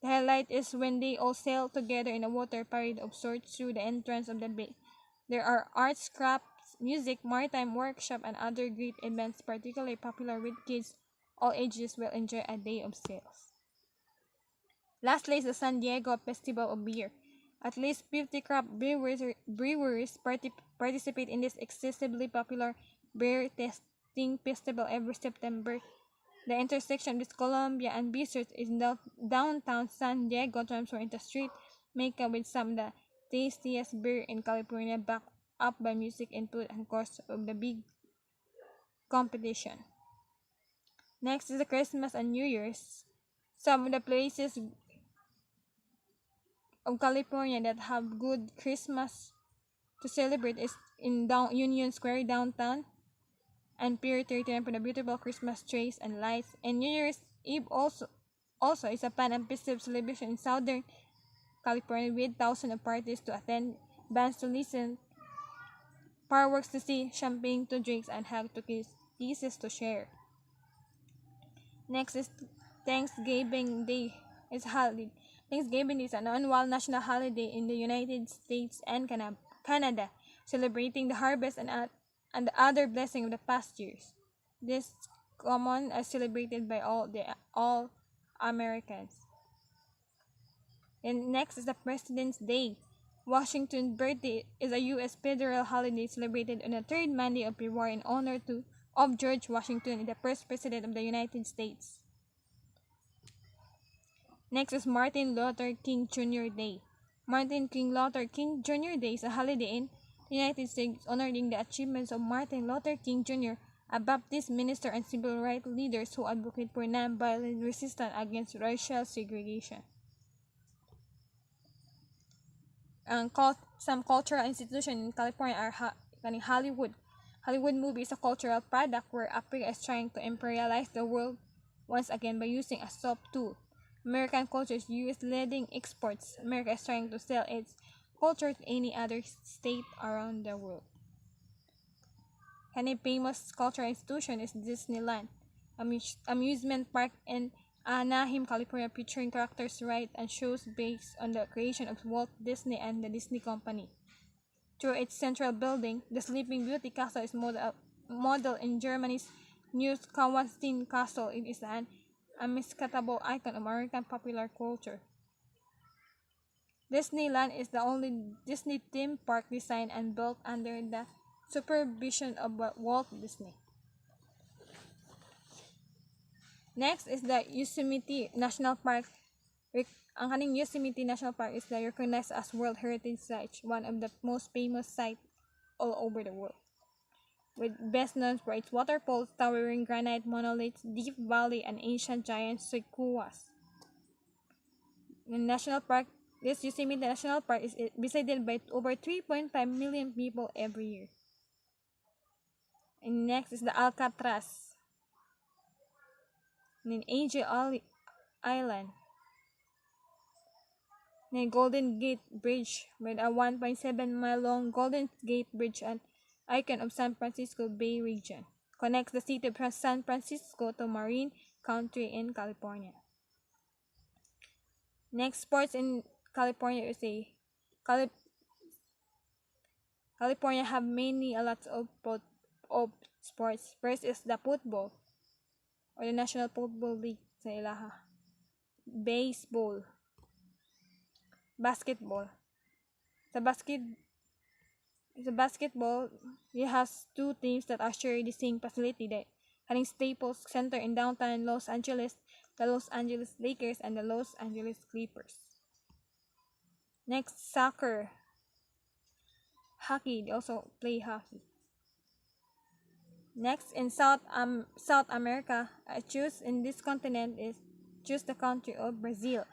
The highlight is when they all sail together in a water parade of sorts through the entrance of the bay. There are arts, crafts, music, maritime workshop, and other great events particularly popular with kids. All ages will enjoy a day of sails. Lastly is the San Diego Festival of Beer. At least 50 craft breweries participate in this excessively popular beer tasting festival every September. The intersection with Columbia and Beach is downtown San Diego, transformed into street mecca with some of the tastiest beer in California, backed up by music and food and course of the big competition. Next is the Christmas and New Year's. Some of the places of California that have good Christmas to celebrate is in Union Square downtown and Pier 39 for the beautiful Christmas trees and lights. And New Year's Eve also is a fun and festive celebration in Southern California with thousands of parties to attend, bands to listen fireworks to see, champagne to drinks, and hug to kiss, kisses to share. Next is Thanksgiving Day. It's holiday. Thanksgiving is an annual national holiday in the United States and Canada, celebrating the harvest and the other blessing of the past years. This common is celebrated by all Americans. And next is the President's Day. Washington's birthday is a U.S. federal holiday celebrated on the third Monday of February in honor of George Washington, the first President of the United States. Next is Martin Luther King Jr. Day. Martin King Luther King Jr. Day is a holiday in the United States honoring the achievements of Martin Luther King Jr., a Baptist minister and civil rights leader who advocated for non-violent resistance against racial segregation. Some cultural institutions in California are Hollywood. Hollywood movie is a cultural product where Africa is trying to imperialize the world once again by using a soft tool. American culture is U.S. leading exports. America is trying to sell its culture to any other state around the world. A famous cultural institution is Disneyland, amusement park in Anaheim, California, featuring characters rides and shows based on the creation of Walt Disney and the Disney Company. Through its central building, the Sleeping Beauty Castle is modeled in Germany's Neuschwanstein Castle. It is an unmistakable icon of American popular culture. Disneyland is the only Disney theme park designed and built under the supervision of Walt Disney. Next is the Yosemite National Park. Ang kaning Yosemite National Park is recognized as World Heritage Site, one of the most famous sites all over the world. With best known for its waterfalls, towering granite monoliths, deep valley, and ancient giant sequoias. This Yosemite National Park is visited by over 3.5 million people every year. And next is the Alcatraz in Angel Island. The Golden Gate Bridge, with a 1.7-mile long Golden Gate Bridge, an icon of San Francisco Bay region, connects the city of San Francisco to Marin County in California. Next, sports in California is California have a lot of sports. First is the football, or the National Football League sa ilaha. Baseball. Basketball. Sa basketball, it has two teams that are sharing the same facility, the Staples Center in downtown Los Angeles, the Los Angeles Lakers and the Los Angeles Clippers. Next, soccer. Hockey, they also play hockey. Next, in South America, I choose in this continent is the country of Brazil.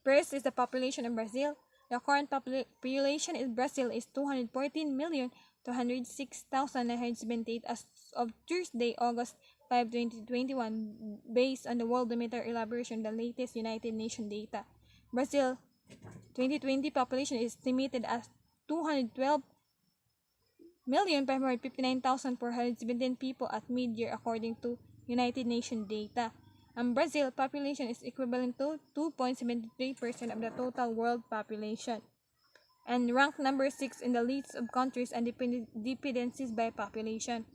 First is the population of Brazil. The current population in Brazil is 214,206,978 as of Tuesday, August 5, 2021, based on the Worldometer elaboration, the latest United Nations data. Brazil 2020 population is estimated as 212,559,417 people at mid-year according to United Nations data. And Brazil population is equivalent to 2.73% of the total world population, and ranked number 6 in the list of countries and dependencies by population.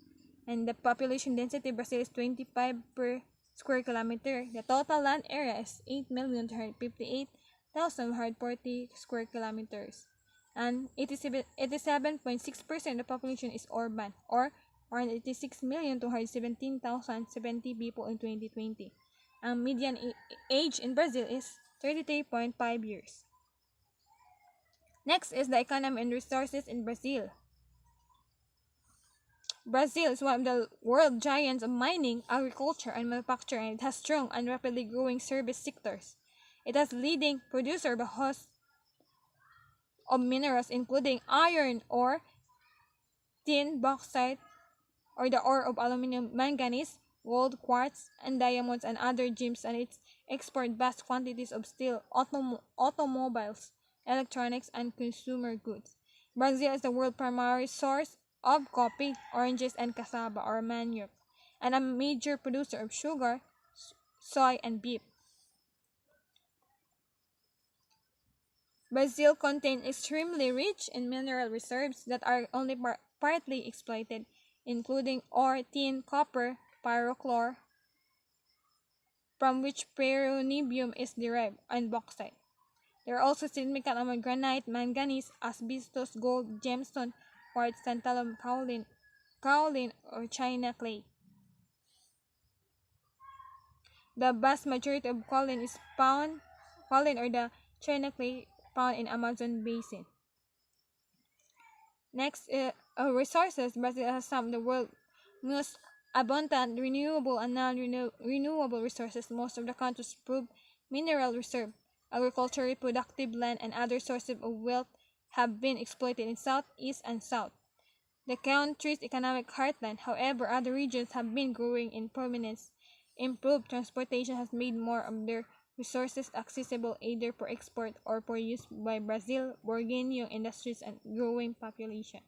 And the population density of Brazil is 25 per square kilometer. The total land area is 8,258,140 square kilometers. And 87.6% of the population is urban, or 186,217,070 people in 2020. Ang median age in Brazil is 33.5 years. Next is the economy and resources in Brazil. Brazil is one of the world giants of mining, agriculture, and manufacturing, and it has strong and rapidly growing service sectors. It has leading producer of minerals including iron ore, tin, bauxite, or the ore of aluminum, manganese, gold, quartz, and diamonds, and other gems, and it exports vast quantities of steel, automobiles, electronics, and consumer goods. Brazil is the world's primary source of coffee, oranges, and cassava or manioc, and a major producer of sugar, soy, and beef. Brazil contains extremely rich in mineral reserves that are only partly exploited, including ore, tin, copper, pyrochlore, from which ferronibium is derived, and bauxite. There are also significant amount of granite, manganese, asbestos, gold, gemstone, quartz, tantalum, kaolin, or china clay. The vast majority of kaolin or the china clay found in Amazon basin. Next, resources. Brazil has some of the world's most abundant renewable and non-renewable resources. Most of the country's proved mineral reserve, agriculturally productive land, and other sources of wealth have been exploited in South, East, and South. The country's economic heartland, however, other regions have been growing in prominence. Improved transportation has made more of their resources accessible either for export or for use by Brazil, Borgueño industries, and growing population.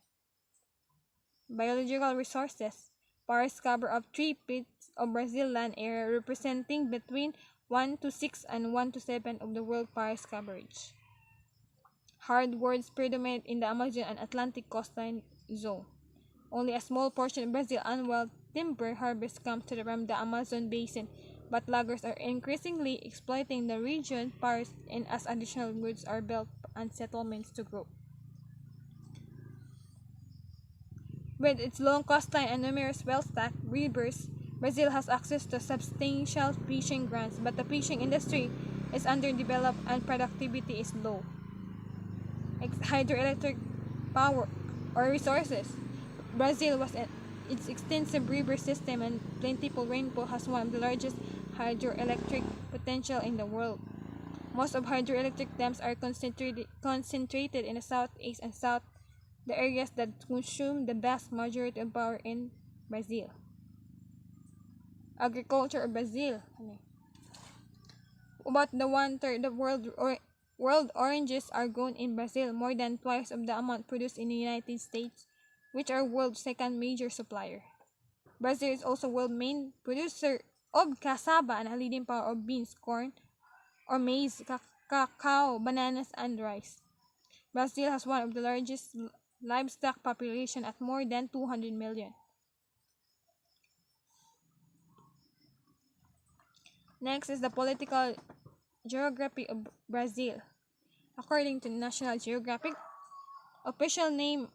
Biological resources. Forests cover up 3/5 of Brazil land area, representing between 1 to 6 and 1 to 7 of the world forest coverage. Hardwoods predominate in the Amazon and Atlantic coastline zone. Only a small portion of Brazil's annual timber harvest comes from the Amazon basin, but loggers are increasingly exploiting the region forests and as additional woods are built and settlements to grow. With its long coastline and numerous well-stacked rivers, Brazil has access to substantial fishing grounds, but the fishing industry is underdeveloped and productivity is low. Hydroelectric power or resources. Brazil was its extensive river system and plentiful rainfall has one of the largest hydroelectric potential in the world. Most of hydroelectric dams are concentrated in the southeast and south, the areas that consume the vast majority of power in Brazil. Agriculture of Brazil. About the 1/3 of world oranges are grown in Brazil, more than twice of the amount produced in the United States, which are world's second major supplier. Brazil is also world's main producer of cassava and a leading power of beans, corn, or maize, cacao, bananas, and rice. Brazil has one of the largest livestock population at more than 200 million. Next is the political geography of Brazil. According to National Geographic, official name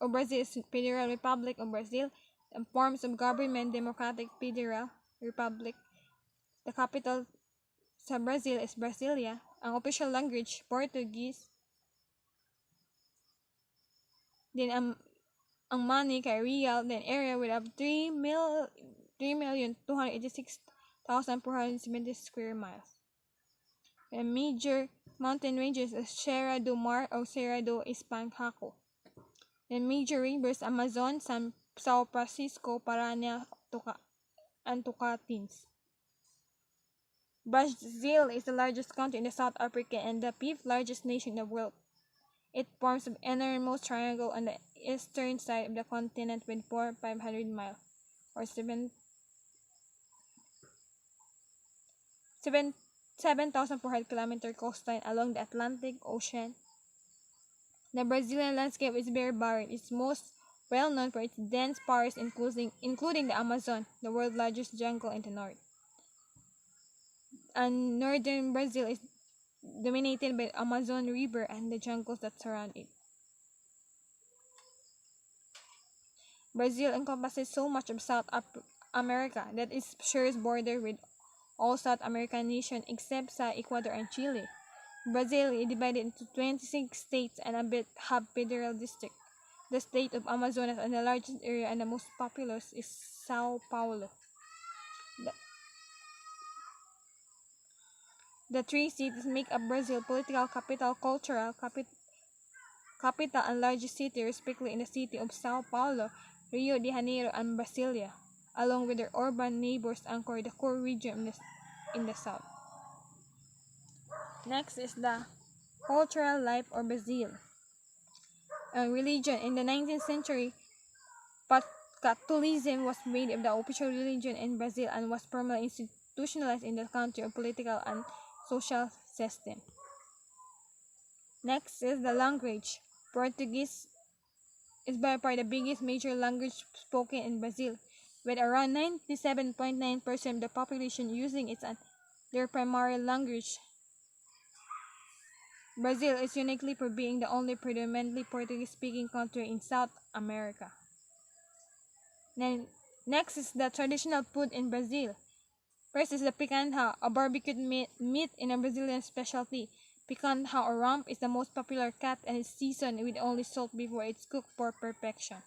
of Brazil is Federal Republic of Brazil, and forms of government Democratic Federal Republic. The capital sa Brazil is Brasilia. Ang official language Portuguese. Then ang money kay real, then area with up 3,286,470 square miles. The major mountain ranges is Serra do Mar or Serra do Espanhaco. The major rivers Amazon, São Francisco, Paraná, and Tocantins. Brazil is the largest country in South Africa and the 5th largest nation in the world. It forms the innermost triangle on the eastern side of the continent with 4,500 miles, or 7,400 kilometer coastline along the Atlantic Ocean. The Brazilian landscape is very barren. It's most well known for its dense forests, including the Amazon, the world's largest jungle in the north. And northern Brazil is dominated by the Amazon River and the jungles that surround it. Brazil encompasses so much of South America that it shares border with all South American nations except Ecuador and Chile. Brazil is divided into 26 states and a bit hub federal district. The state of Amazonas and the largest area and the most populous is Sao Paulo. The three cities make up Brazil: political capital, cultural capital, and largest city, respectively in the city of Sao Paulo, Rio de Janeiro, and Brasilia, along with their urban neighbors anchor the core region in the south. Next is the cultural life of Brazil. Religion. In the 19th century, Catholicism was made of the official religion in Brazil and was permanently institutionalized in the country's political and social system. Next is the language. Portuguese is by far the biggest major language spoken in Brazil, with around 97.9% of the population using it as their primary language. Brazil is uniquely for being the only predominantly Portuguese-speaking country in South America. Then, next is the traditional food in Brazil. First is the picanha, a barbecued meat in a Brazilian specialty. Picanha or rump is the most popular cut and is seasoned with only salt before it's cooked for perfection.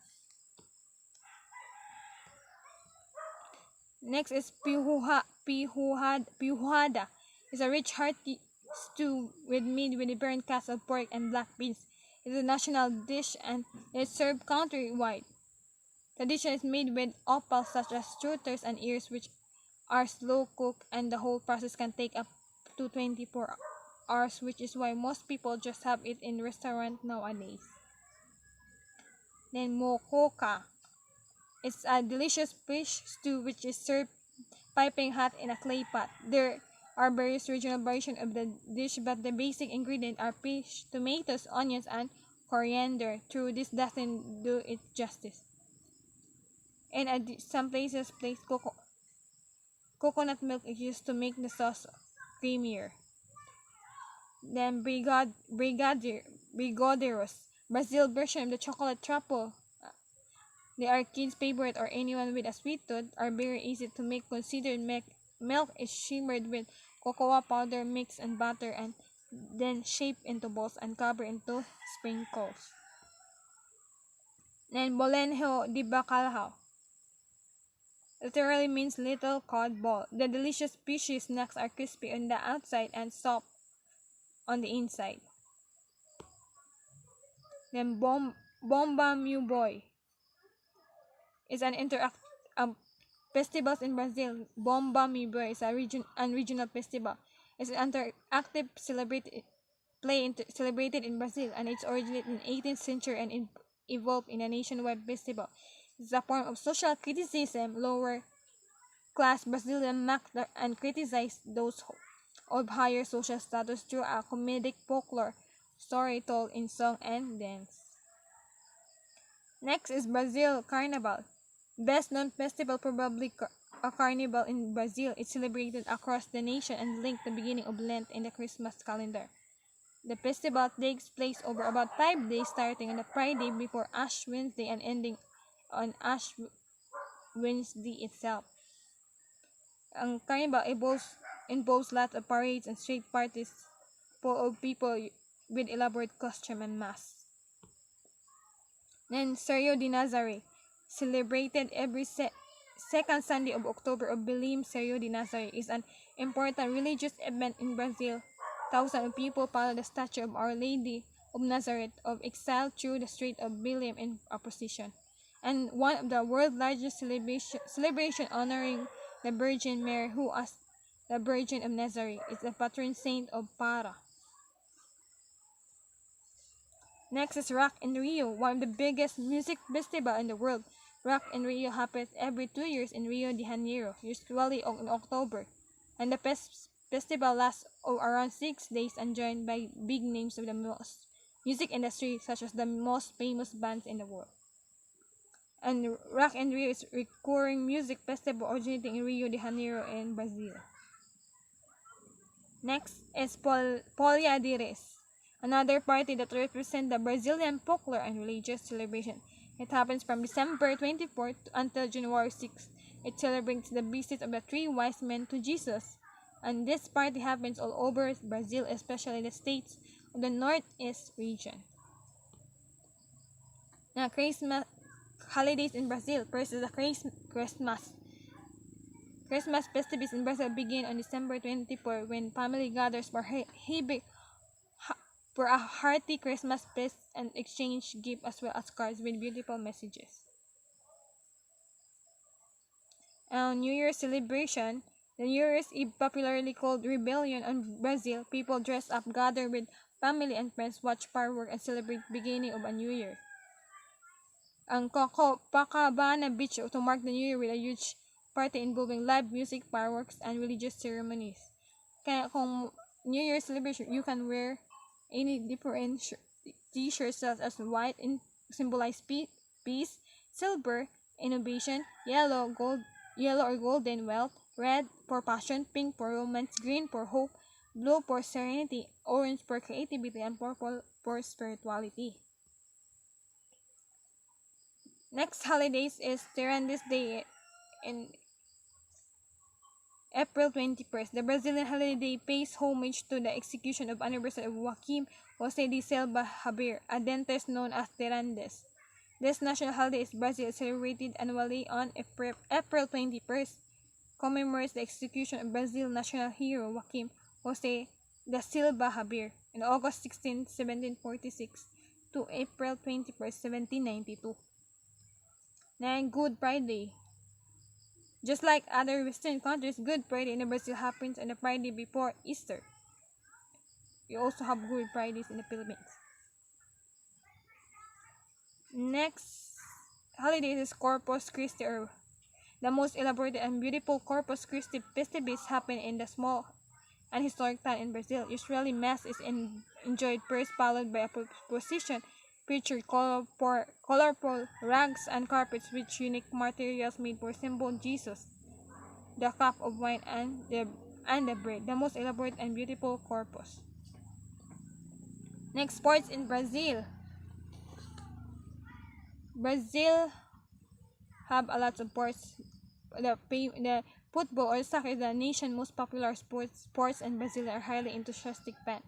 Next is pihuada. It's a rich hearty stew made with different cuts of pork and black beans. It is a national dish and is served countrywide. The dish is made with offals such as shooters and ears, which are slow cooked, and the whole process can take up to 24 hours, which is why most people just have it in restaurants nowadays. Then mococa. It's a delicious fish stew which is served piping hot in a clay pot. There are various regional variations of the dish, but the basic ingredients are fish, tomatoes, onions, and coriander. True, this doesn't do it justice. And some places place coconut milk is used to make the sauce creamier. Then brigadeiros, Brazil version of the chocolate truffle. They are kids' favorite or anyone with a sweet tooth. Are very easy to make. Considered milk is shimmered with cocoa powder mixed and butter and then shaped into balls and covered into sprinkles. Then bolenho de bacalhau literally means little cod ball. The delicious fishy snacks are crispy on the outside and soft on the inside. Then bomba meu boy is an festivals in Brazil. Bomba meu boy is a regional festival. It's an interactive celebrated in Brazil, and it's originated in 18th century and evolved in a nationwide festival. It's a form of social criticism. Lower class Brazilian mock and criticize those of higher social status through a comedic folklore story told in song and dance. Next is Brazil Carnival. Best known festival, probably a carnival in Brazil. It's celebrated across the nation and linked the beginning of Lent in the Christmas calendar. The festival takes place over about 5 days, starting on the Friday before Ash Wednesday and ending on Ash Wednesday itself. Ang carnival involves lots of parades and street parties full of people with elaborate costume and masks. Then Sereo de Nazaré, celebrated every second Sunday of October of Belém. Sereo de Nazaré is an important religious event in Brazil. Thousands of people follow the statue of Our Lady of Nazareth of Exile through the street of Belém in a procession. And one of the world's largest celebration honoring the Virgin Mary, who as the Virgin of Nazareth is the patron saint of Para. Next is Rock in Rio, one of the biggest music festivals in the world. Rock in Rio happens every 2 years in Rio de Janeiro, usually in October, and the festival lasts around 6 days and joined by big names of the music industry, such as the most famous bands in the world. And Rock in Rio is a recurring music festival originating in Rio de Janeiro in Brazil. Next is Polia de Reis, another party that represents the Brazilian folklore and religious celebration. It happens from December 24th until January 6th. It celebrates the visit of the 3 wise men to Jesus. And this party happens all over Brazil, especially the states of the Northeast region. Now, Christmas holidays in Brazil. First is the Christmas. Christmas festivities in Brazil begin on December 24 when family gathers for a hearty Christmas feast and exchange gifts as well as cards with beautiful messages. New Year's celebration. The New Year's Eve, popularly called Rebellion in Brazil, people dress up, gather with family and friends watch fireworks and celebrate beginning of a new year. Ang Copacabana Beach to mark the new year with a huge party involving live music, fireworks, and religious ceremonies. Kaya kung New Year celebration, you can wear any different t-shirts such as white in symbolize peace, silver, innovation, yellow or golden wealth, red for passion, pink for romance, green for hope, blue for serenity, orange for creativity, and purple for spirituality. Next holidays is Tirantes Day in April 21st. The Brazilian holiday pays homage to the execution of anniversary of Joaquim José de Silva Haber, a dentist known as Tirantes. This national holiday is Brazil celebrated annually on April 21st, commemorates the execution of Brazil national hero Joaquim José da Silva Haber on August 16, 1746 to April 21st, 1792. Then Good Friday. Just like other Western countries, Good Friday in Brazil happens on the Friday before Easter. We also have Good Fridays in the Philippines. Next holiday is Corpus Christi, or the most elaborate and beautiful Corpus Christi festivities happen in the small and historic town in Brazil. Usually Mass is enjoyed first, followed by a procession featured colorful rugs and carpets with unique materials made for symbol Jesus, the cup of wine, and the bread, the most elaborate and beautiful corpus. Next, sports in Brazil. Brazil have a lot of sports. The football or soccer is the nation's most popular sports, and Brazil are highly enthusiastic fans.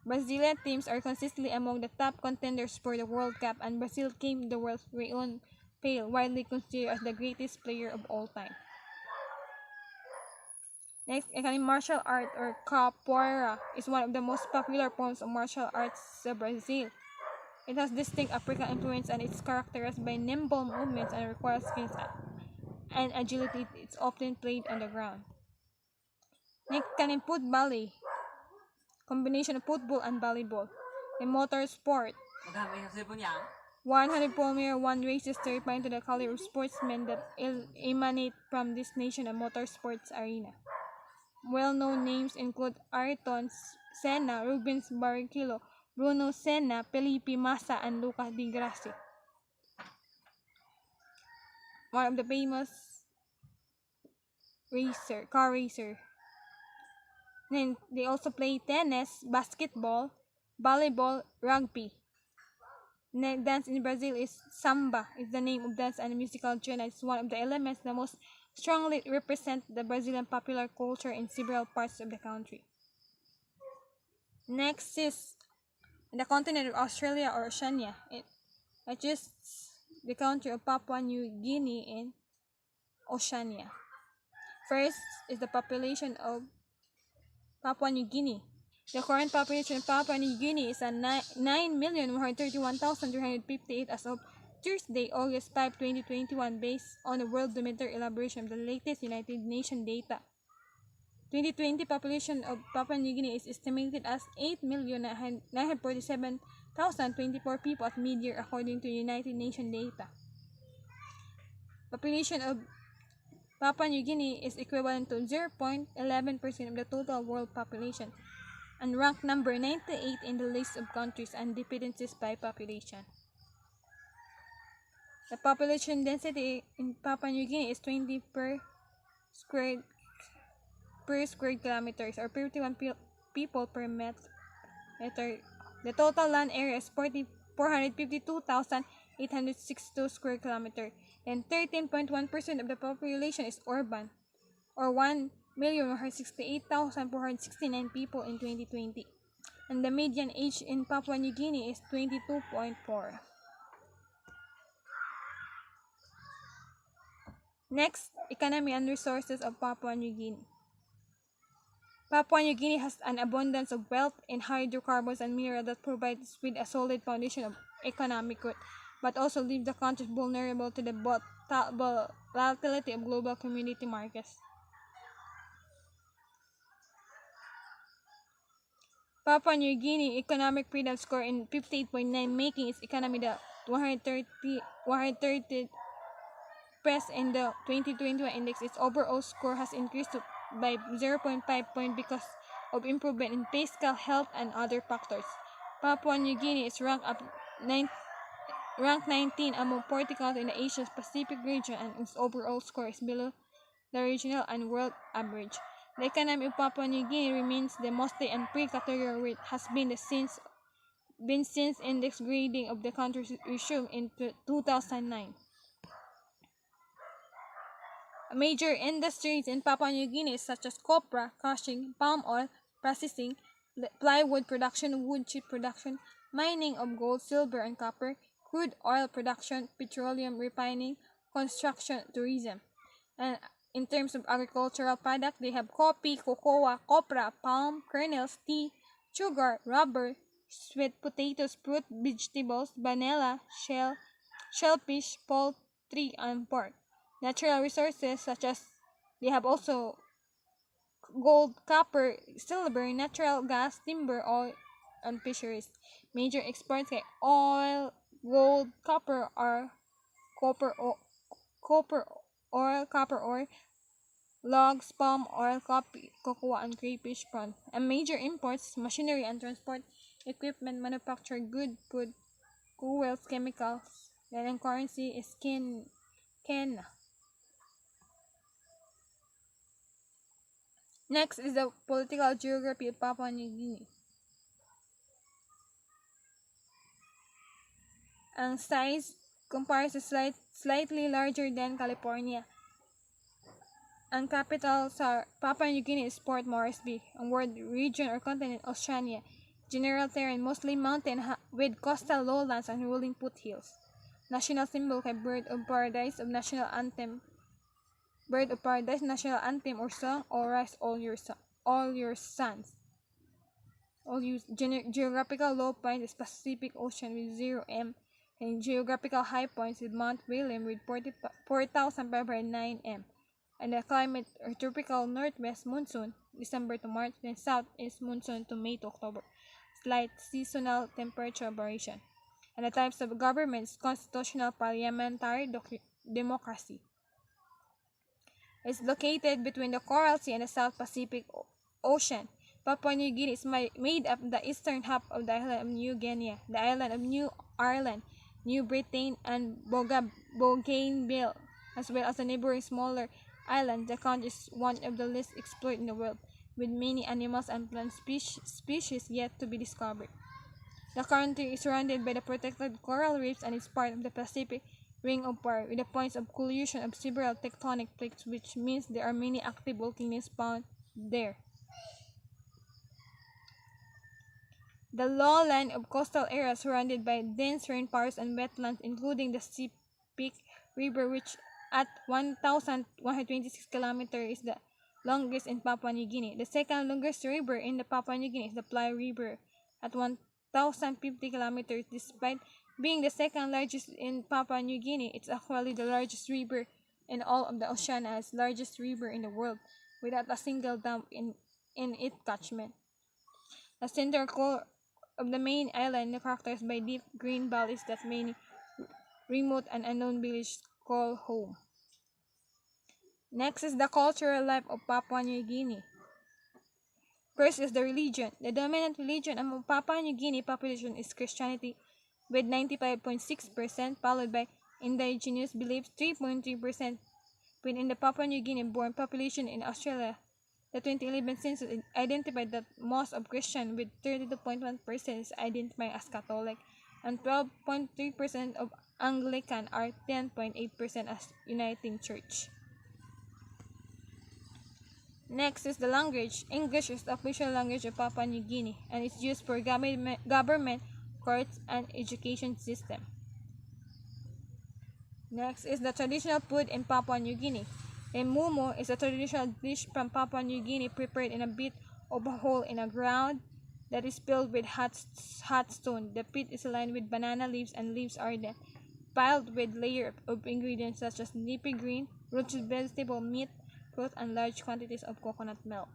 Brazilian teams are consistently among the top contenders for the World Cup, and Brazil came the world's renowned Pele, widely considered as the greatest player of all time. Next, martial art or capoeira is one of the most popular forms of martial arts in Brazil. It has distinct African influence and it's characterized by nimble movements and requires skills and agility. It's often played on the ground. Next, football, combination of football and volleyball. A motor sport. 100 Formula 1 races terrifying to the caliber of sportsmen that emanate from this nation and motorsports arena. Well-known names include Ayrton Senna, Rubens Barrichello, Bruno Senna, Felipe Massa, and Lucas Di Grassi. One of the famous car racer. Then they also play tennis, basketball, volleyball, rugby. Dance in Brazil is samba. Is the name of dance and musical genre. It's one of the elements that most strongly represent the Brazilian popular culture in several parts of the country. Next is the continent of Australia or Oceania. It is the country of Papua New Guinea in Oceania. First is the population of Papua New Guinea. The current population of Papua New Guinea is at 9,131,358 as of Thursday, August 5, 2021, based on the Worldometer elaboration of the latest United Nations data. 2020 population of Papua New Guinea is estimated as 8,947,024 people at mid-year according to United Nations data. Population of Papua New Guinea is equivalent to 0.11% of the total world population and ranked number 98 in the list of countries and dependencies by population. The population density in Papua New Guinea is 20 per square kilometers or 31 people per meter. The total land area is 452,862 square kilometers, and 13.1% of the population is urban, or 1,168,469 people in 2020, and the median age in Papua New Guinea is 22.4. Next, economy and resources of Papua New Guinea. Papua New Guinea has an abundance of wealth in hydrocarbons and minerals that provides with a solid foundation of economic growth, but also leave the country vulnerable to the volatility of global commodity markets. Papua New Guinea Economic Freedom score in 58.9, making its economy the 130th best in the 2021 index. Its overall score has increased by 0.5 point because of improvement in fiscal health and other factors. Papua New Guinea is ranked 19 among 40 countries in the Asia Pacific region, and its overall score is below the regional and world average. The economy of Papua New Guinea remains the mostly and pre-category where it has been since index grading of the country resumed in 2009. Major industries in Papua New Guinea such as copra, crushing, palm oil, processing, plywood production, wood chip production, mining of gold, silver, and copper, crude oil production, petroleum refining, construction, tourism. And in terms of agricultural product, they have coffee, cocoa, copra, palm, kernels, tea, sugar, rubber, sweet potatoes, fruit, vegetables, vanilla, shellfish, poultry, and pork. Natural resources such as they have also gold, copper, silver, natural gas, timber, oil, and fisheries. Major exports like oil, gold, copper ore, logs, palm oil, coffee, cocoa, and crayfish prawn. And major imports, machinery and transport, equipment, manufactured goods, food, fuels, chemicals. Then ang currency is Ken. Next is the political geography of Papua New Guinea. Ang size compares to slightly larger than California. Ang capital sa Papua New Guinea is Port Moresby. Ang world region or continent, Oceania. General terrain, mostly mountain with coastal lowlands and rolling foothills. National symbol kay Bird of Paradise, national anthem, or song, or rise all your suns. Geographical low point is Pacific Ocean with 0 m, and geographical high points with Mount William with 4,509 m. And the climate or tropical northwest monsoon, December to March, then southeast monsoon to May to October. Slight seasonal temperature variation. And the types of governments, constitutional parliamentary democracy. It's located between the Coral Sea and the South Pacific Ocean. Papua New Guinea is made up of the eastern half of the island of New Guinea, the island of New Ireland, New Britain, and Bougainville, as well as the neighboring smaller island. The country is one of the least explored in the world, with many animals and plant species yet to be discovered. The country is surrounded by the protected coral reefs and is part of the Pacific Ring of Fire, with the points of collision of several tectonic plates, which means there are many active volcanoes found there. The lowland of coastal areas surrounded by dense rainforests and wetlands, including the Sepik River, which at 1,126 kilometers is the longest in Papua New Guinea. The second longest river in the Papua New Guinea is the Plai River at 1,050 kilometers. Despite being the second largest in Papua New Guinea, it's actually the largest river in all of the Oceania's largest river in the world, without a single dam in its catchment. The center core of the main island is characterized by deep green valleys that many remote and unknown villages call home. Next is the cultural life of Papua New Guinea. First is the religion. The dominant religion among Papua New Guinea population is Christianity with 95.6%, followed by indigenous beliefs 3.3%. Within the Papua New Guinea born population in Australia, the 2011 census identified that most of Christian with 32.1% is identified as Catholic, and 12.3% of Anglican are 10.8% as Uniting Church. Next is the language. English is the official language of Papua New Guinea and is used for government, courts, and education system. Next is the traditional food in Papua New Guinea. A mumu is a traditional dish from Papua New Guinea prepared in a bit of a hole in the ground that is filled with hot stone. The pit is lined with banana leaves, and leaves are then piled with layers of ingredients such as leafy green, roasted vegetable, meat, fruit, and large quantities of coconut milk.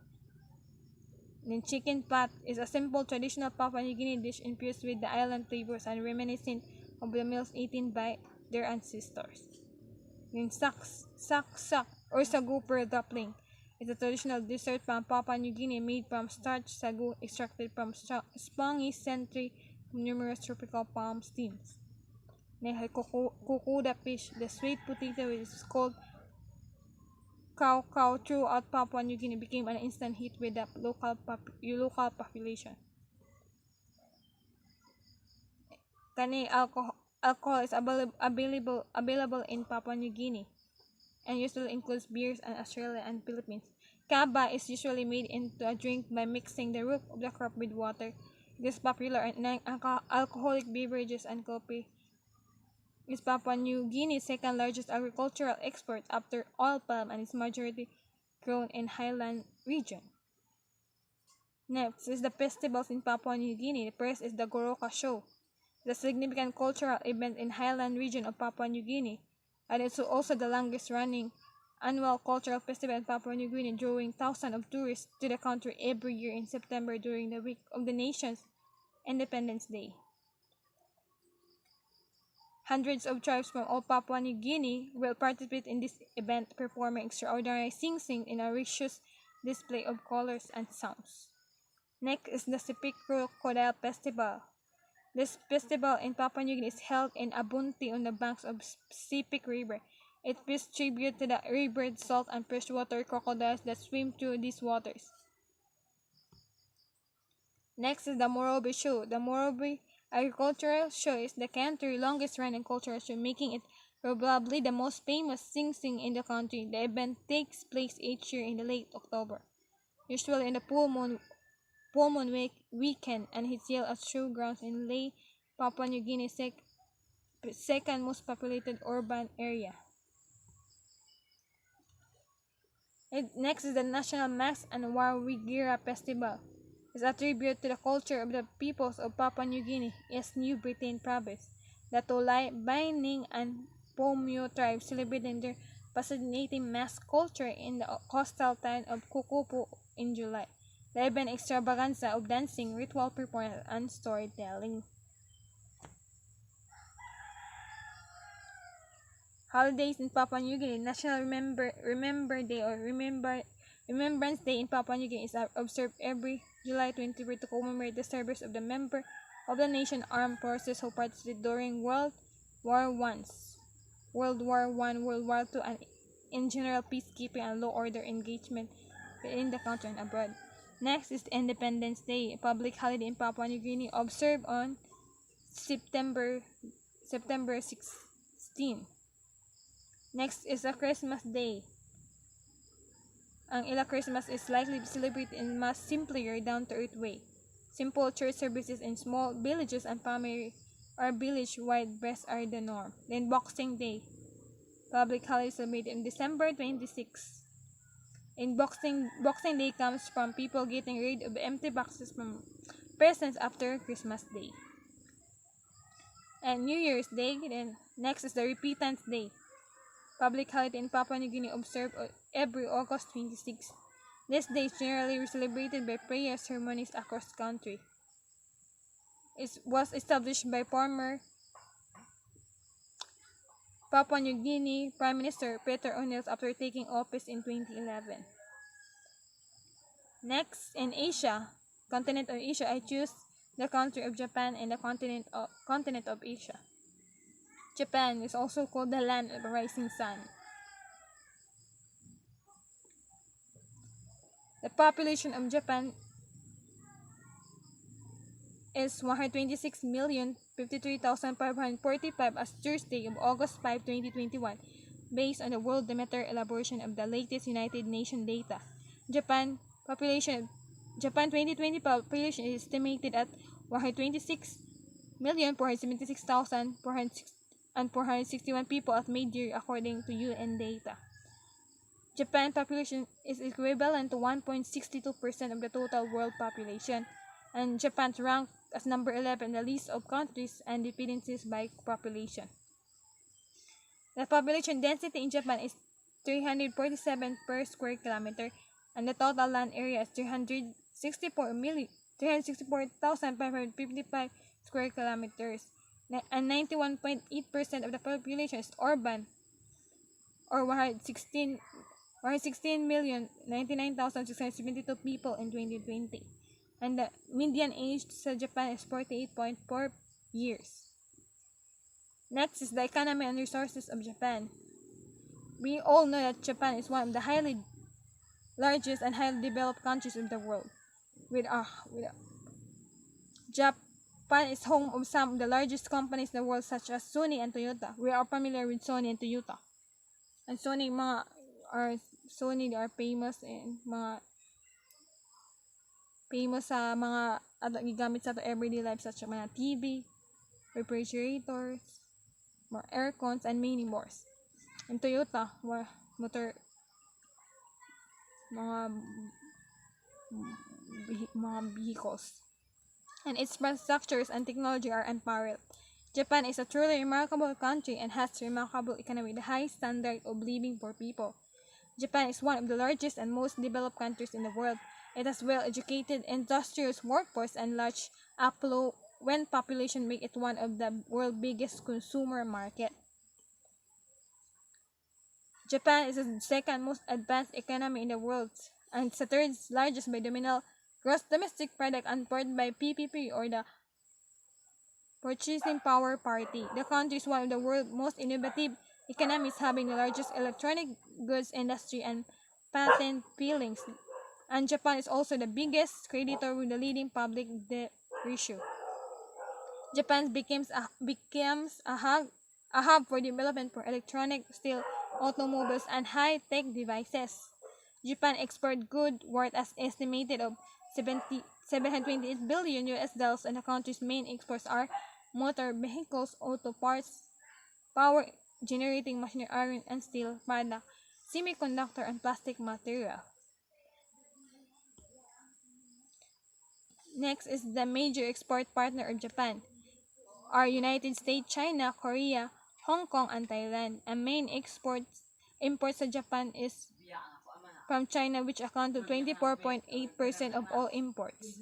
Then chicken pat is a simple traditional Papua New Guinea dish infused with the island flavors and reminiscent of the meals eaten by their ancestors. Then sak or sagu per dumpling is a traditional dessert from Papua New Guinea made from starch sagu extracted from spongy century from numerous tropical palm stems. Then kukuda fish, the sweet potato which is called cow throughout Papua New Guinea became an instant hit with the local population. Kani alcohol is available in Papua New Guinea and usually includes beers in Australia and Philippines. Kaba is usually made into a drink by mixing the root of the crop with water. It is popular in alcoholic beverages and coffee. Is Papua New Guinea's second largest agricultural export after oil palm and is majority grown in highland region. Next is the festivals in Papua New Guinea. The first is the Goroka Show, the significant cultural event in highland region of Papua New Guinea, and it's also the longest running annual cultural festival in Papua New Guinea, drawing thousands of tourists to the country every year in September during the week of the nation's Independence Day. Hundreds of tribes from all Papua New Guinea will participate in this event, performing extraordinary sing-sing in a rich display of colors and sounds. Next is the Sipik Crocodile Festival. This festival in Papua New Guinea is held in Abunti on the banks of Sipik River. It pays tribute to the river salt and freshwater crocodiles that swim through these waters. Next is the Morobe Show. The Morobe Agricultural Show is the country's longest running cultural show, making it probably the most famous sing-sing in the country. The event takes place each year in the late October, usually in the full moon weekend, and is held at showgrounds in Lae, Papua New Guinea's second most populated urban area. Next is the National Max and Warwigira Festival. It's a tribute to the culture of the peoples of Papua New Guinea, its New Britain province. The Tolai, Baining, and Pomio tribes celebrating their fascinating mask culture in the coastal town of Kukupu in July. The event extravaganza of dancing, ritual performance, and storytelling. Holidays in Papua New Guinea. National Remembrance Day in Papua New Guinea is observed every July 24 to commemorate the service of the member of the nation's armed forces who participated during World War I, World War II, and in general peacekeeping and law order engagement within the country and abroad. Next is Independence Day, a public holiday in Papua New Guinea observed on September 16. Next is a Christmas Day. Ang ila Christmas is likely celebrated in much simpler, down-to-earth way. Simple church services in small villages and family or village-wide breasts are the norm. Then Boxing Day, public holiday celebrated on December 26. In Boxing Day comes from people getting rid of empty boxes from presents after Christmas Day. And New Year's Day, then next is the Repentance Day. Public holiday in Papua New Guinea observed every August 26. This day is generally celebrated by prayer ceremonies across the country. It was established by former Papua New Guinea Prime Minister Peter O'Neill after taking office in 2011. Next, in Asia, continent of Asia, I choose the country of Japan and the continent of Asia. Japan is also called the land of the rising sun. The population of Japan is 126,053,545 as Thursday of August 5, 2021, based on the Worldometer elaboration of the latest United Nations data. Japan 2020 population is estimated at 126,476,461 people at mid-year according to UN data. Japan population is equivalent to 1.62% of the total world population, and Japan ranked as number 11 in the list of countries and dependencies by population. The population density in Japan is 347 per square kilometer, and the total land area is 364,555 square kilometers, and 91.8% of the population is urban, or 116,099,672 people in 2020. And the median age sa Japan is 48.4 years. Next is the economy and resources of Japan. We all know that Japan is one of the largest and highly developed countries of the world. Japan is home of some of the largest companies in the world, such as Sony and Toyota. We are familiar with Sony and Toyota. And Sony, they are famous in sa mga gigamit sa everyday life, such as mga TV, refrigerators, more aircons, and many more. In Toyota, mga vehicles. And its infrastructures and technology are unparalleled. Japan is a truly remarkable country and has a remarkable economy with a high standard of living for people. Japan is one of the largest and most developed countries in the world. It has well-educated, industrious workforce and large affluent population, make it one of the world's biggest consumer market. Japan is the second most advanced economy in the world, and it's the third largest by nominal gross domestic product unpaired by PPP, or the Purchasing Power Parity. The country is one of the world's most innovative economies, having the largest electronic goods industry and patent filings. And Japan is also the biggest creditor with the leading public debt ratio. Japan becomes a hub for development for electronic, steel, automobiles, and high-tech devices. Japan export goods worth as estimated of $728 billion, and the country's main exports are motor vehicles, auto parts, power generating machinery, iron and steel products, semiconductor, and plastic material. Next is the major export partner of Japan are United States, China, Korea, Hong Kong, and Thailand. And main imports sa Japan is from China, which account to 24.8% of all imports.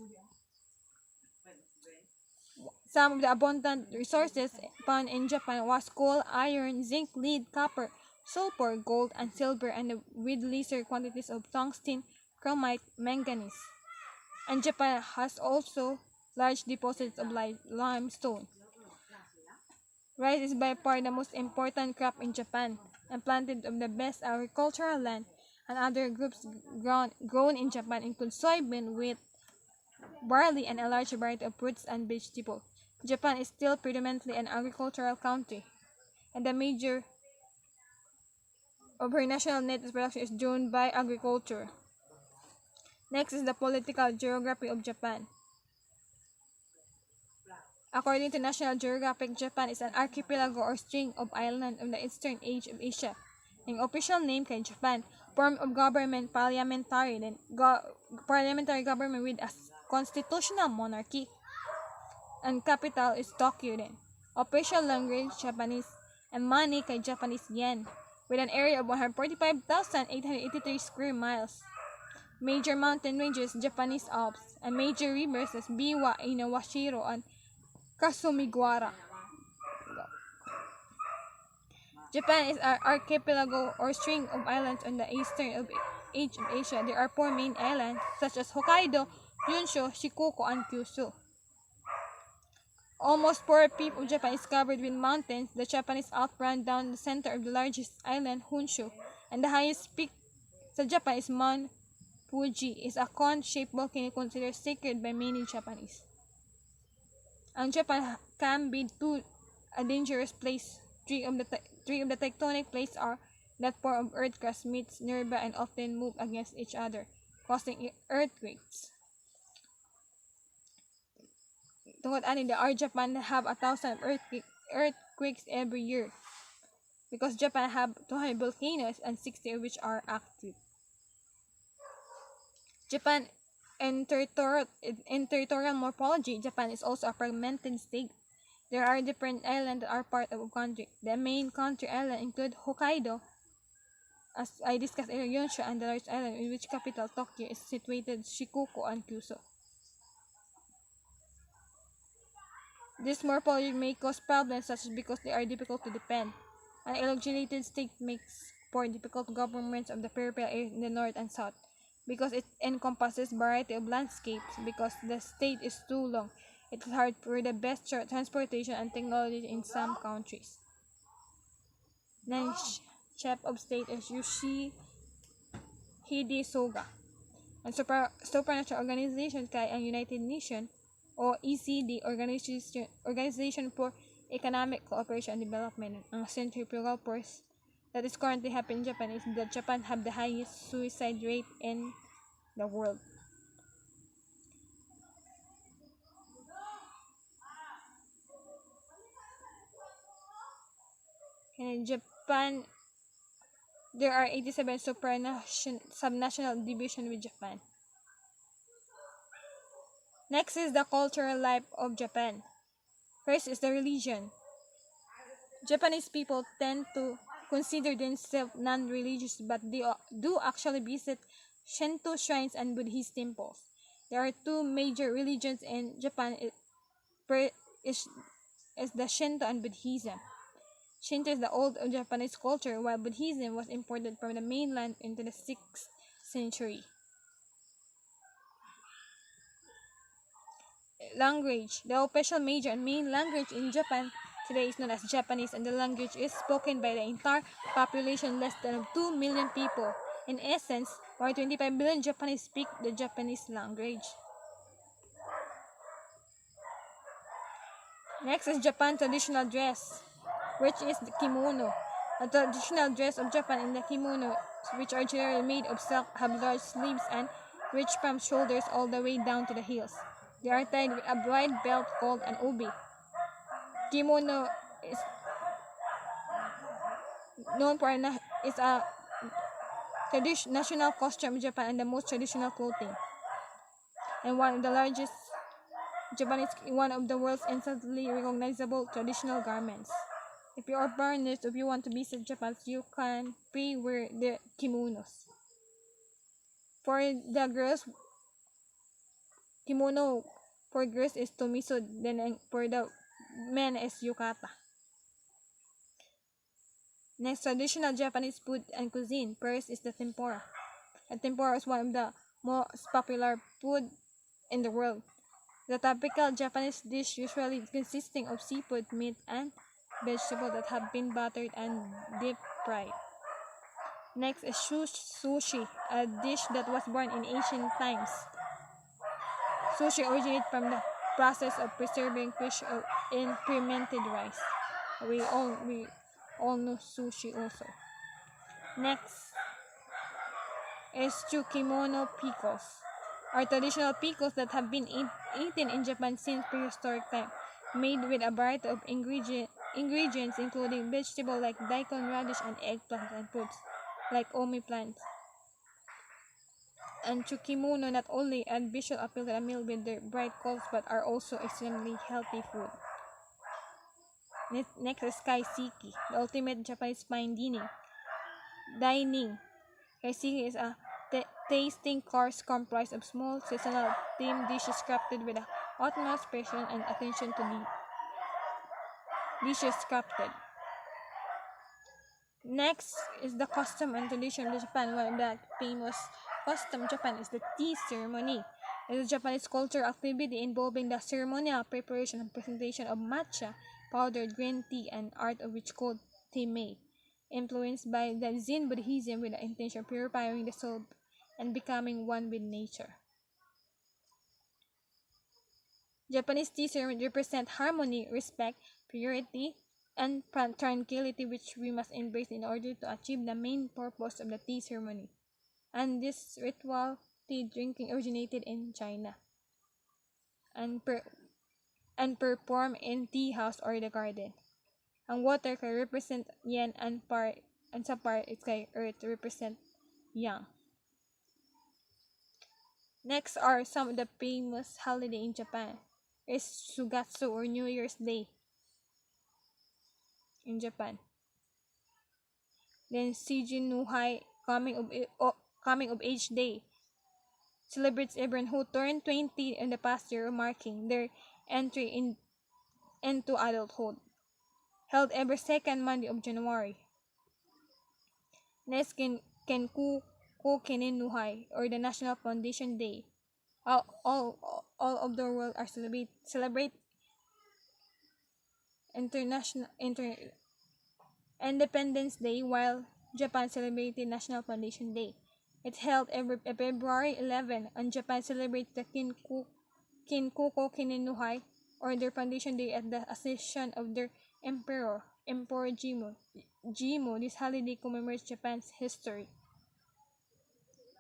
Some of the abundant resources found in Japan was coal, iron, zinc, lead, copper, sulfur, gold, and silver, and with lesser quantities of tungsten, chromite, manganese. And Japan has also large deposits of limestone. Rice is by far the most important crop in Japan, and planted of the best agricultural land, and other groups grown in Japan include soybean, wheat, barley, and a large variety of fruits and vegetables. Japan is still predominantly an agricultural country, and the major of her national net production is driven by agriculture. Next is the political geography of Japan. According to National Geographic, Japan is an archipelago or string of islands on the eastern edge of Asia. Ang official name kay Japan, form of government parliamentary government with a constitutional monarchy. And capital is Tokyo then. Official language Japanese, and money kay Japanese yen, with an area of 145,883 square miles. Major mountain ranges Japanese Alps, and major rivers as Biwa, Inawashiro, and Kasumigaura. Japan is an archipelago or string of islands on the eastern edge of Asia. There are 4 main islands such as Hokkaido, Kyushu, Shikoku, and Kyushu. Almost 4/5 of Japan is covered with mountains. The Japanese Alps run down the center of the largest island, Honshu, and the highest peak sa Japan is Mount Fuji, is a cone-shaped volcano considered sacred by many Japanese. And Japan can be a dangerous place. Three of the tectonic plates are that form of earth crust meets nearby and often move against each other, causing earthquakes. Tungod ani, Japan have 1,000 earthquakes every year, because Japan have 200 volcanoes and 60 of which are active. Japan in territorial morphology, Japan is also a fragmented state. There are different islands that are part of a country. The main country islands include Hokkaido, As I discussed earlier, Yonsha and the large island in which capital Tokyo is situated, Shikoku and Kyushu. This morphology may cause problems such as because they are difficult to defend. An allogeneited state makes for difficult governments of the peripheral areas in the north and south, because it encompasses variety of landscapes. Because the state is too long, it is hard for the best transportation and technology in some countries. Then chef of state is Yoshihide Soga. Ang supernatural organization kay ang United Nations o ECD, Organization for Economic Cooperation and Development. Ang centrifugal force that is currently happening in Japan is that Japan have the highest suicide rate in the world. In Japan, there are 87 subnational divisions with Japan. Next is the cultural life of Japan. First is the religion. Japanese people tend to consider themselves non-religious, but they do actually visit Shinto shrines and Buddhist temples. There are two major religions in Japan, is the Shinto and Buddhism. Shinto is the old Japanese culture, while Buddhism was imported from the mainland into the 6th century. Language. The official major and main language in Japan today is known as Japanese, and the language is spoken by the entire population, less than 2 million people. In essence, more 25 billion Japanese speak the Japanese language. Next is Japan traditional dress, which is the kimono. The traditional dress of Japan in the kimono, which are generally made of silk, have large sleeves and reach from shoulders all the way down to the heels. They are tied with a wide belt called an obi. Kimono is known for is a national costume of Japan and the most traditional clothing, and one of the largest one of the world's instantly recognizable traditional garments. If you are foreigners, if you want to visit Japan, you can pre-wear the kimonos. For the girls, kimono for girls is tomiso, then for the men is yukata. Next, traditional Japanese food and cuisine. First is the tempura. The tempura is one of the most popular food in the world. The typical Japanese dish usually consisting of seafood, meat, and vegetables that have been buttered and deep fried. Next is sushi, a dish that was born in ancient times. Sushi originated from the process of preserving fish in fermented rice. We all know sushi also. Next is kimono pickles, are traditional pickles that have been eaten in Japan since prehistoric time, made with a variety of ingredients including vegetables like daikon, radish, and eggplant, and fruits like omi plants. And kimono not only add visual appeal to a meal with their bright colors, but are also extremely healthy food. Next is kaiseki, the ultimate Japanese fine dining. Kaiseki is a tasting course comprised of small seasonal themed dishes crafted with the utmost passion and attention to the dishes crafted. Next is the custom and tradition of Japan. One of the famous custom Japan is the tea ceremony. It is a Japanese cultural activity involving the ceremonial preparation and presentation of matcha, powdered green tea, and art of which called teimei, influenced by the Zen Buddhism with the intention of purifying the soul and becoming one with nature. Japanese tea ceremony represent harmony, respect, purity, and tranquility, which we must embrace in order to achieve the main purpose of the tea ceremony. And this ritual tea drinking originated in China and performed in tea house or the garden. Ang water can represent yen, and sa part it's kay earth represent yang. Next are some of the famous holiday in Japan. Is Sugatsu or New Year's Day in Japan. Then Seijin Nuhai coming of age day celebrates everyone who turned 20 in the past year, marking their entry into adulthood. Held every second Monday of January. Next, Kenku Kenin Nuhai, or the National Foundation Day. All of the world are celebrate international Independence Day, while Japan celebrated National Foundation Day. It's held every February 11, and Japan celebrates the Kinkuko Kininuhai, or their foundation day, at the accession of their Emperor Jimmu. This holiday commemorates Japan's history.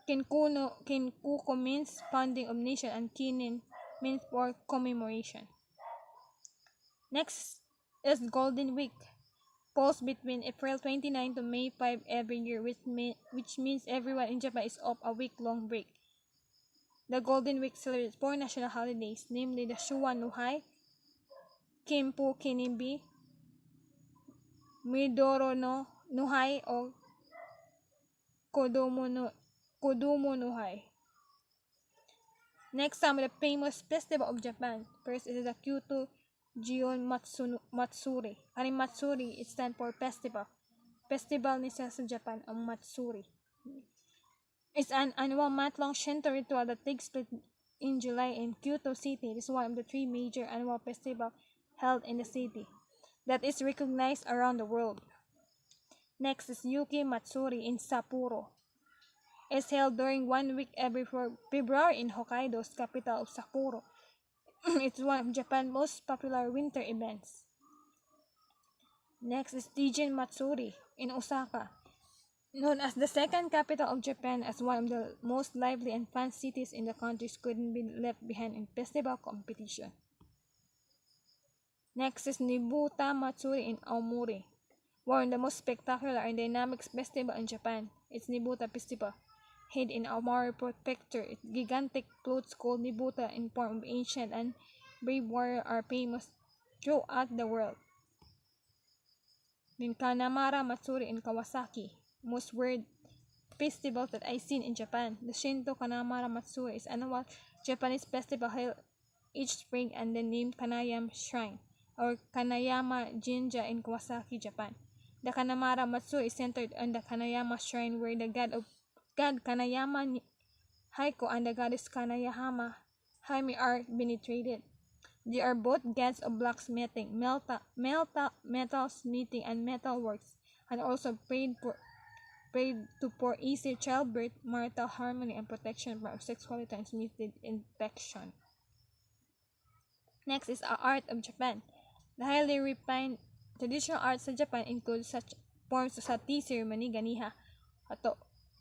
Kinkuko means founding of nation, and Kinin means for commemoration. Next is Golden Week. Falls between April 29 to May 5 every year, which means everyone in Japan is off a week-long break. The Golden Week celebrates 4 national holidays, namely the Shuwa Nuhai, Kimpu Kinimbi, Midoro no Nuhai, or Kodomo Nuhai. Next, some of the famous festival of Japan. First is the Kyoto Gion Matsuri. Ang Matsuri, it stands for festival. Festival nila sa Japan ang Matsuri. It's an annual month-long Shinto ritual that takes place in July in Kyoto City. It is one of the 3 major annual festivals held in the city that is recognized around the world. Next is Yuki Matsuri in Sapporo. It's held during 1 week every February in Hokkaido's capital of Sapporo. It's one of Japan's most popular winter events. Next is Dijin Matsuri in Osaka. Known as the second capital of Japan, as one of the most lively and fun cities in the country, couldn't be left behind in festival competition. Next is Nibuta Matsuri in Aomori. One of the most spectacular and dynamic festival in Japan. It's Nibuta Festival. Held in Aomori Prefecture, its gigantic floats called Nibuta in form of ancient and brave warrior are famous throughout the world. Then Kanamara Matsuri in Kawasaki. Most weird festival that I've seen in Japan. The Shinto Kanamara Matsuri is an annual Japanese festival held each spring and then named Kanayama Shrine or Kanayama Jinja in Kawasaki, Japan. The Kanamara Matsuri is centered on the Kanayama Shrine, where the god Kanayama Haiko and the goddess Kanayama Jaime are venerated. They are both gods of blacksmithing, metalsmithing, and metalworks, and also prayed for easy childbirth, marital harmony, and protection from sexually transmitted infection. Next is the art of Japan. The highly refined traditional arts of Japan include such forms as tea ceremony, ganiha,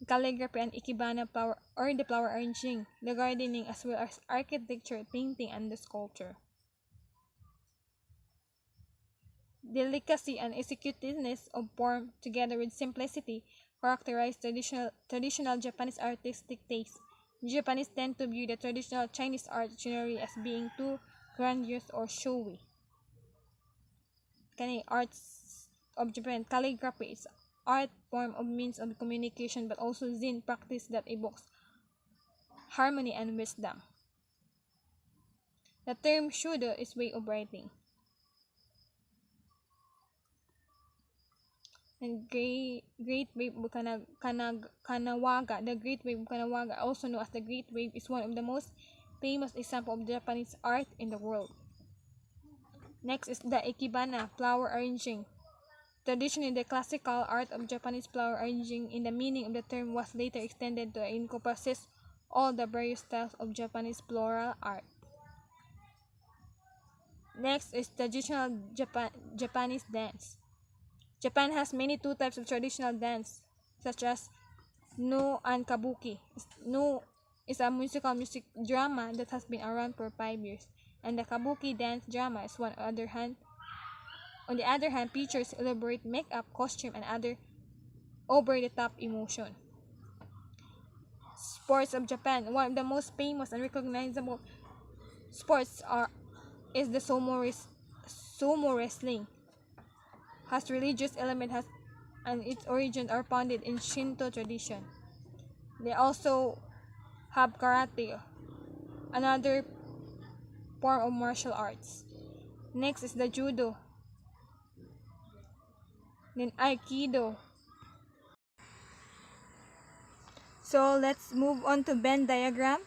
calligraphy, and ikebana flower or the flower arranging, the gardening, as well as architecture, painting, and the sculpture. Delicacy and executiveness of form, together with simplicity, characterize traditional Japanese artistic taste. Japanese tend to view the traditional Chinese art generally as being too grandiose or showy. Arts of Japan. Calligraphy is art form of means of communication, but also Zen practice that evokes harmony and wisdom. The term shudo is way of writing. And Great Wave of Kanawaga. The Great Wave of Kanawaga, also known as the Great Wave, is one of the most famous examples of Japanese art in the world. Next is the ikebana, flower arranging. Traditionally, the classical art of Japanese flower arranging, in the meaning of the term, was later extended to encompasses all the various styles of Japanese floral art. Next is traditional Japanese dance. Japan has many 2 types of traditional dance, such as no and kabuki. No is a music drama that has been around for 5 years, and the kabuki dance drama is on the other hand, features elaborate makeup, costume, and other over-the-top emotion. Sports of Japan. One of the most famous and recognizable sports is the sumo wrestling. Has religious element, has and its origins are founded in Shinto tradition. They also have karate, another form of martial arts. Next is the judo, then aikido. So let's move on to Venn diagram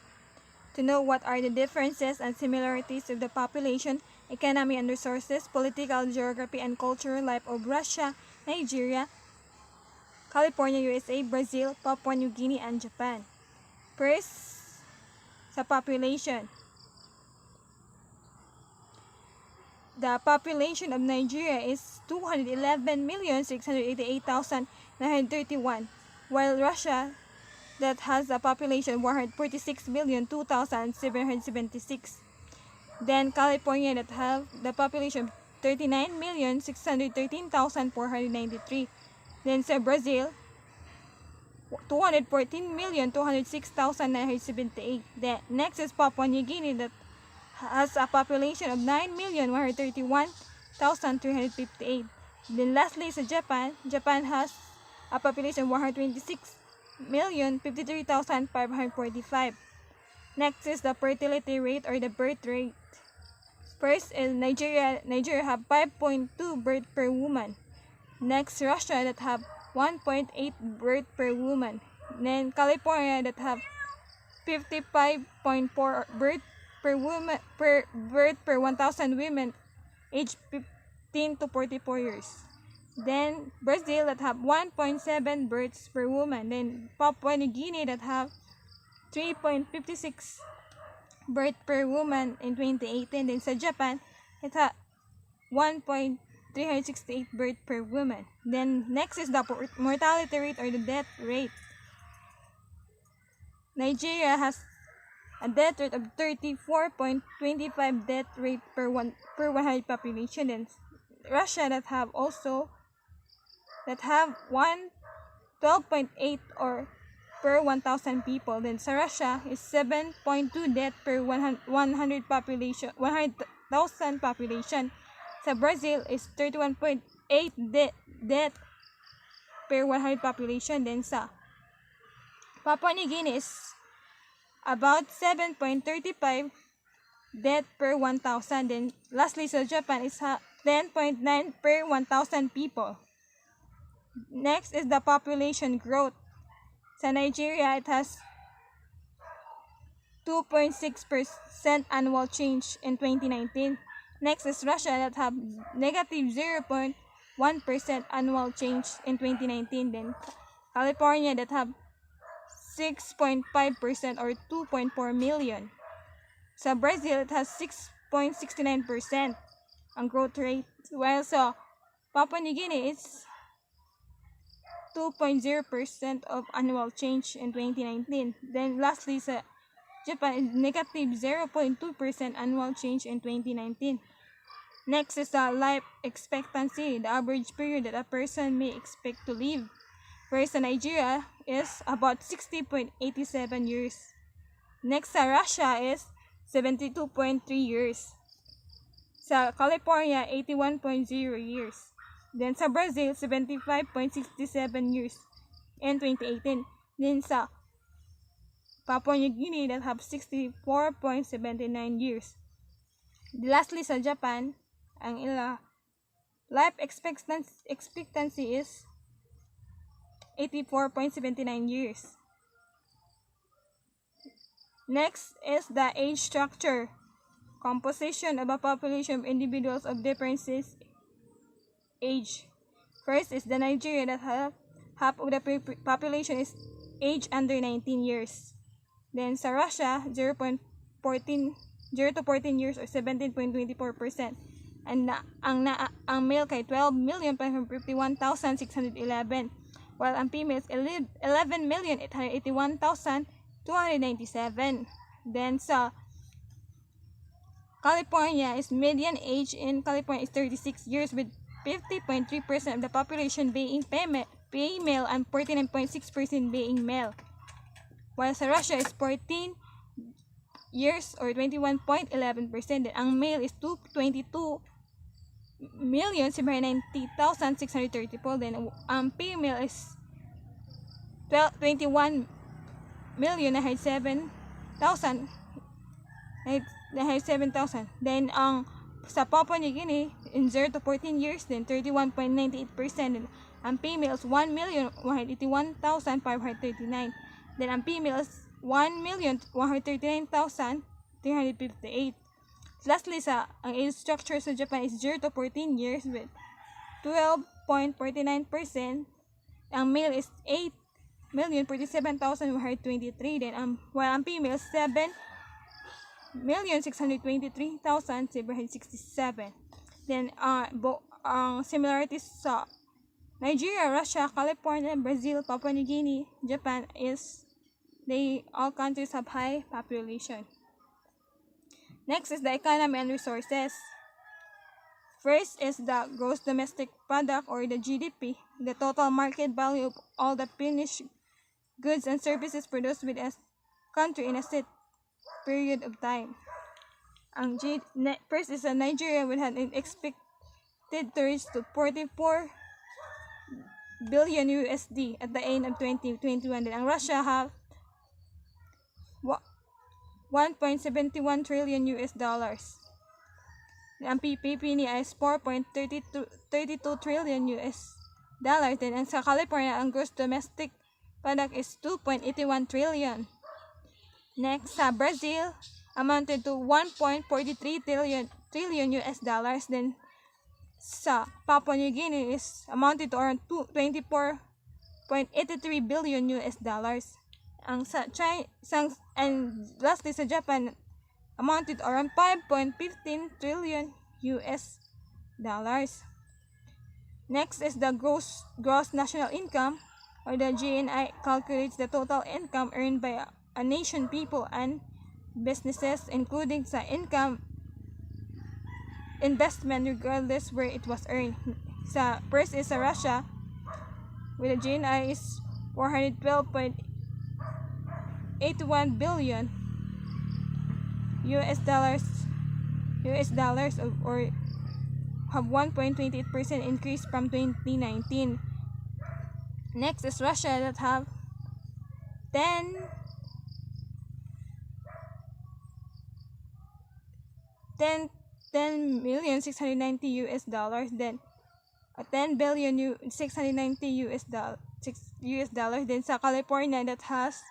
to know what are the differences and similarities of the population, economy and resources, political, geography, and cultural life of Russia, Nigeria, California, USA, Brazil, Papua New Guinea, and Japan. First, sa population. The population of Nigeria is 211,688,931, while Russia that has a population 146,002,776. Then California that have the population 39,613,493. Then sa Brazil 214,206,978. Then next is Papua New Guinea that has a population of 9,131,358. Then lastly sa Japan, Japan has a population of 126,053,545. Next is the fertility rate or the birth rate. First is Nigeria have 5.2 birth per woman. Next, Russia that have 1.8 birth per woman. Then California that have 55.4 birth per woman per 1,000 women aged 15 to 44 years. Then Brazil that have 1.7 births per woman. Then Papua New Guinea that have 3.56 birth per woman in 2018. Then sa Japan, it has 1.368 birth per woman. Then next is the mortality rate or the death rate. Nigeria has a death rate of 34.25 death rate per 100 population. Then Russia that have 12.8 or per 1,000 people. Then sa Russia is 7.2 death per 100,000 population. Sa Brazil is 31.8 death per 100 population. Then sa Papua New Guinea is about 7.35 death per 1,000. Then lastly sa Japan is 10.9 per 1,000 people. Next is the population growth. Sa Nigeria, it has 2.6% annual change in 2019. Next is Russia that have negative 0.1% annual change in 2019. Then California that have 6.5% or 2.4 million. Sa Brazil, it has 6.69% ang growth rate. While sa Papua New Guinea, it's 2.0% of annual change in 2019. Then lastly sa Japan is negative 0.2% annual change in 2019. Next is the life expectancy, the average period that a person may expect to live. First sa Nigeria is about 60.87 years. Next sa Russia is 72.3 years. Sa California, 81.0 years. Then sa Brazil, 75.67 years in 2018. Then sa Papua New Guinea that have 64.79 years. Lastly sa Japan, ang life expectancy is 84.79 years. Next is the age structure, composition of a population of individuals of different age. First is the Nigeria that half of the population is age under 19 years. Then sa Russia, 0 to 14 years or 17.24%. And ang male kay 12,551,611, while ang females 11,881,297. Then sa California is median age in California is 36 years with 50.3% of the population being female and 49.6% being male. While sa Russia is 14 years or 21.11%. Ang male is 22 21,790,634. Then female is 21,907,000. Then sa Papua New Guinea in 0 to 14 years, then 31.98%. Then ang female is 1,181,539. Then ang female is 1,139,358. Lastly, ang age structure sa Japan is 0 to 14 years with 12.49%. Ang male is 8,047,123. Then while ang female is 7,623,767. Then similarities sa Nigeria, Russia, California, Brazil, Papua New Guinea, Japan is all countries have high population. Next is the economy and resources. First is the gross domestic product or the GDP, the total market value of all the finished goods and services produced with a country in a set period of time. First is Nigeria with an expected to reach to 44 billion USD at the end of 2021. Then ang Russia have 1.71 trillion US dollars. Ang PPP niya is 4.32 trillion US dollars. Then ang sa California, ang gross domestic product is 2.81 trillion. Next, sa Brazil, amounted to 1.43 trillion US dollars. Then sa Papua New Guinea is amounted to around 24.83 billion US dollars. And lastly sa Japan, amounted to around 5.15 trillion US dollars. Next is the gross national income or the GNI, calculates the total income earned by a nation, people, and businesses, including sa income investment regardless where it was earned. First is sa Russia with a GNI is 412.81 billion US dollars or have 1.28% increase from 2019. Next is Russia that have 10,690,000,000 US dollars. Then 10,690,000,000 US dollars. Then sa California that has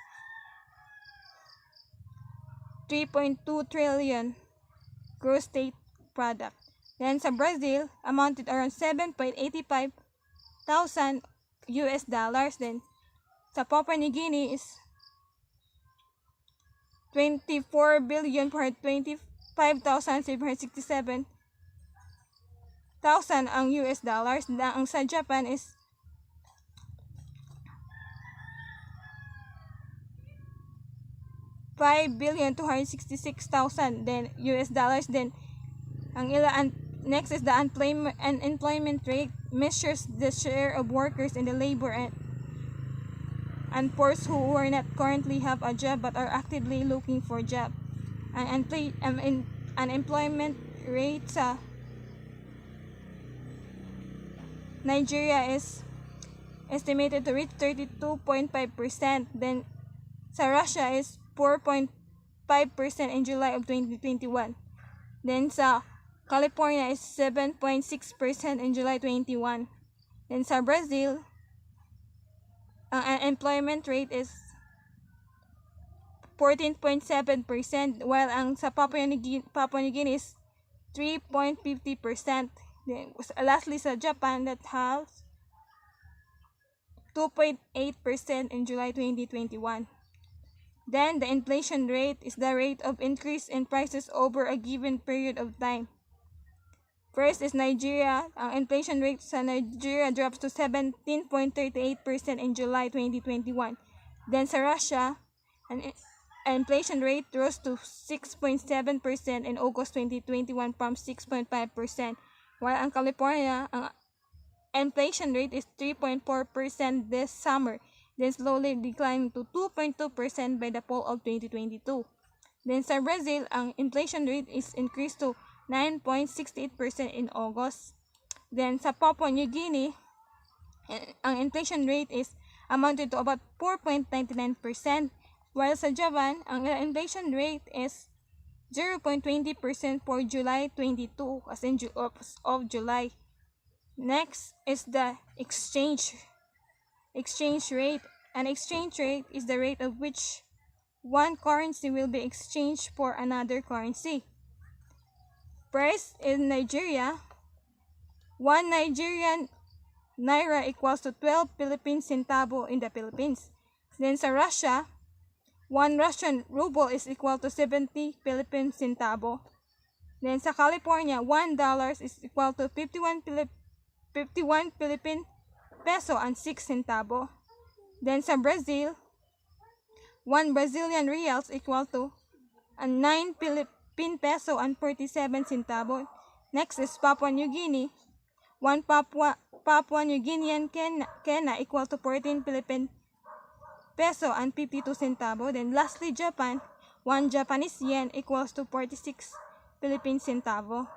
3.2 trillion gross state product. Then sa Brazil, amounted around 7.85 thousand US dollars. Then sa Papua New Guinea is 24,425,767,000 ang US dollars. Ang sa Japan is 5,266,000 then US dollars. Then next is the unemployment rate, measures the share of workers in the labor and force who are not currently have a job but are actively looking for a job. And unemployment rate sa Nigeria is estimated to reach 32.5%. Then sa Russia is 4.5% in July of 2021. Then sa California is 7.6% in July 21. Then sa Brazil, ang unemployment rate is 14.7%, while ang sa Papua New Guinea is 3.50%. Then lastly sa Japan that has 2.8% in July 2021. Then the inflation rate is the rate of increase in prices over a given period of time. First is Nigeria. Ang inflation rate sa Nigeria drops to 17.38% in July 2021. Then sa Russia, an inflation rate rose to 6.7% in August 2021 from 6.5%. While ang California, ang inflation rate is 3.4% this summer, then slowly declining to 2.2% by the fall of 2022. Then sa Brazil, ang inflation rate is increased to 9.68% in August. Then sa Papua New Guinea, ang inflation rate is amounted to about 4.99%, while sa Japan, ang inflation rate is 0.20% for July 22 as in of July. Next is the exchange rate. An exchange rate is the rate at which one currency will be exchanged for another currency. Price in Nigeria, 1 Nigerian naira equals to 12 Philippine centavo in the Philippines. Then sa Russia, 1 Russian ruble is equal to 70 Philippine centavo. Then sa California, $1 is equal to 51 Philippine peso and 6 centavo. Then sa Brazil, 1 Brazilian reals equal to 9 Philippine peso and 47 centavo. Next is Papua New Guinea. 1 Papua New Guinean kena equal to 14 Philippine peso and 52 centavo. Then lastly, Japan. 1 Japanese yen equals to 46 Philippine centavo.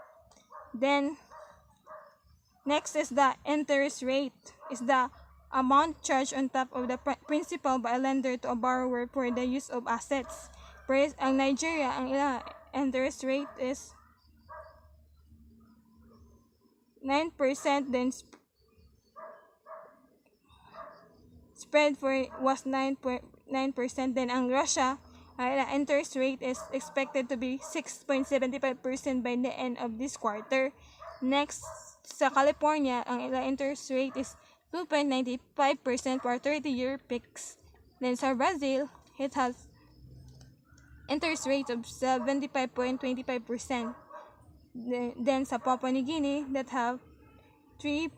Then next is the interest rate. Is the amount charged on top of the principal by a lender to a borrower for the use of assets. Ang Nigeria, ang interest rate is 9%, then spread for was 9%. Then ang Russia, interest rate is expected to be 6.75% by the end of this quarter. Next, sa California, ang interest rate is 2.95% for 30-year fix. Then sa Brazil, it has interest rate of 75.25%. Then sa Papua New Guinea, that have 3%.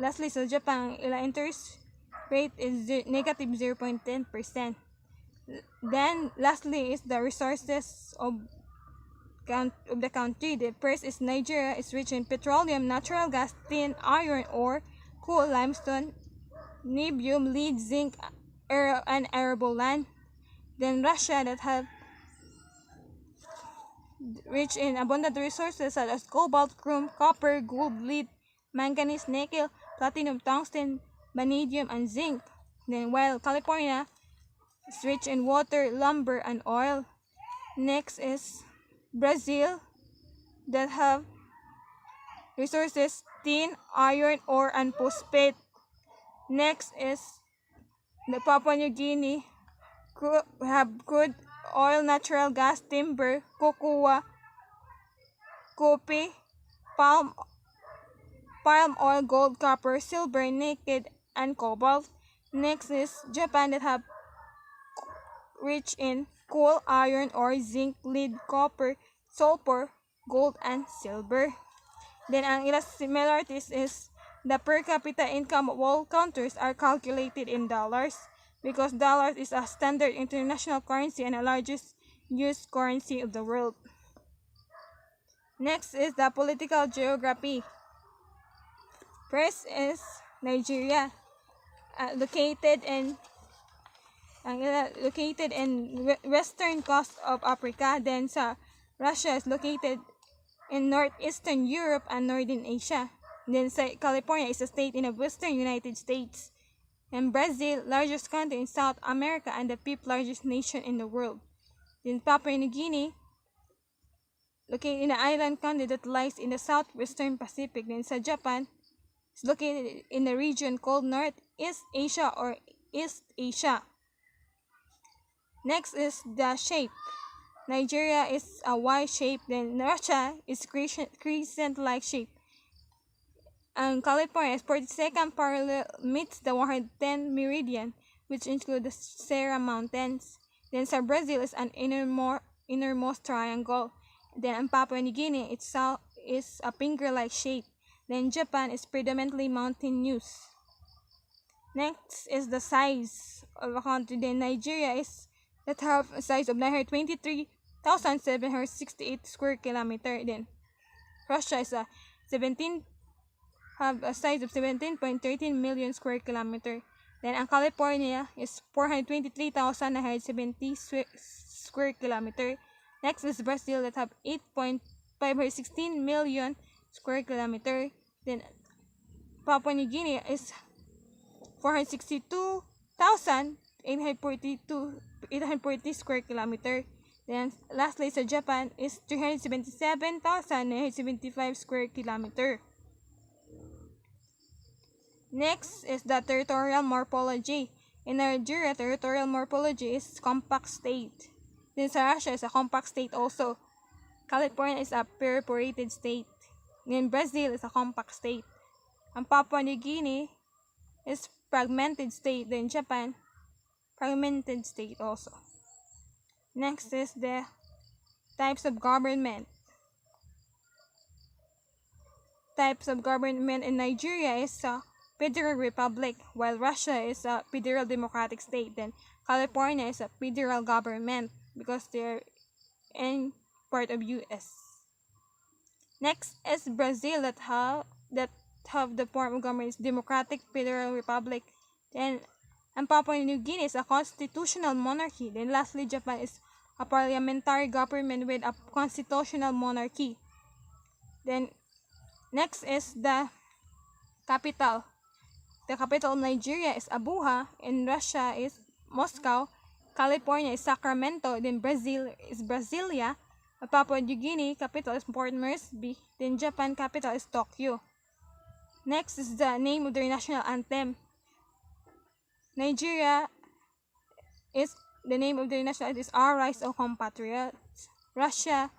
Lastly, sa Japan, interest rate is negative 0.10%. Then lastly is the resources of the country. The first is Nigeria is rich in petroleum, natural gas, tin, iron ore, coal, limestone, niobium, lead, zinc, and arable land. Then Russia that have rich in abundant resources such as cobalt, chrome, copper, gold, lead, manganese, nickel, platinum, tungsten, vanadium, and zinc. Then while California is rich in water, lumber, and oil. Next is Brazil that have resources tin, iron ore, and phosphate. Next is the Papua New Guinea have crude oil, natural gas, timber, cocoa, coffee, palm oil, gold, copper, silver, nickel, and cobalt. Next is Japan that have rich in coal, iron ore, zinc, lead, copper, sulfur, gold, and silver. Then ang ilang similarities is the per capita income of all countries are calculated in dollars because dollars is a standard international currency and the largest used currency of the world. Next is the political geography. First is Nigeria, located in western coast of Africa. Then sa Russia is located in northeastern Europe and northern Asia. Then sa California is a state in the western United States. And Brazil, largest country in South America and the 5th largest nation in the world. Then Papua New Guinea, located in an island country that lies in the southwestern Pacific. Then sa Japan, it's located in the region called Northeast Asia or East Asia. Next is the shape. Nigeria is a Y shape, then Russia is crescent-like shape. And California is 42nd parallel meets the 110 meridian, which include the Sierra Mountains. Then sa Brazil is an innermost triangle. Then in Papua New Guinea itself is a finger-like shape. Then Japan is predominantly mountainous. Next is the size of a country. Then Nigeria is that have a size of 923,768 square kilometer. Then Russia is have a size of 17.13 million square kilometer. Then ang California is 423,970 square kilometer. Next is Brazil that have 8.516 million square kilometer. Then Papua New Guinea is 462,840 square kilometer. Then lastly sa Japan is 377,975 square kilometer. Next is the territorial morphology. In Nigeria, territorial morphology is compact state. Then sa Russia is a compact state also. California is a perforated state. Then Brazil is a compact state. Ang Papua New Guinea is fragmented state. Then Japan, fragmented state also. Next is the types of government. Types of government in Nigeria is a Federal Republic, while Russia is a Federal Democratic State. Then California is a federal government because they're in part of US. Next is Brazil that have the form of government is Democratic Federal Republic. Then and Papua New Guinea is a constitutional monarchy. Then lastly, Japan is a parliamentary government with a constitutional monarchy. Then next is the capital. The capital of Nigeria is Abuja. In Russia is Moscow. California is Sacramento. Then Brazil is Brasilia. Papua New Guinea capital is Port Moresby. Then Japan capital is Tokyo. Next is the name of their national anthem. Nigeria is the name of their national anthem is Arise, O Compatriots. Russia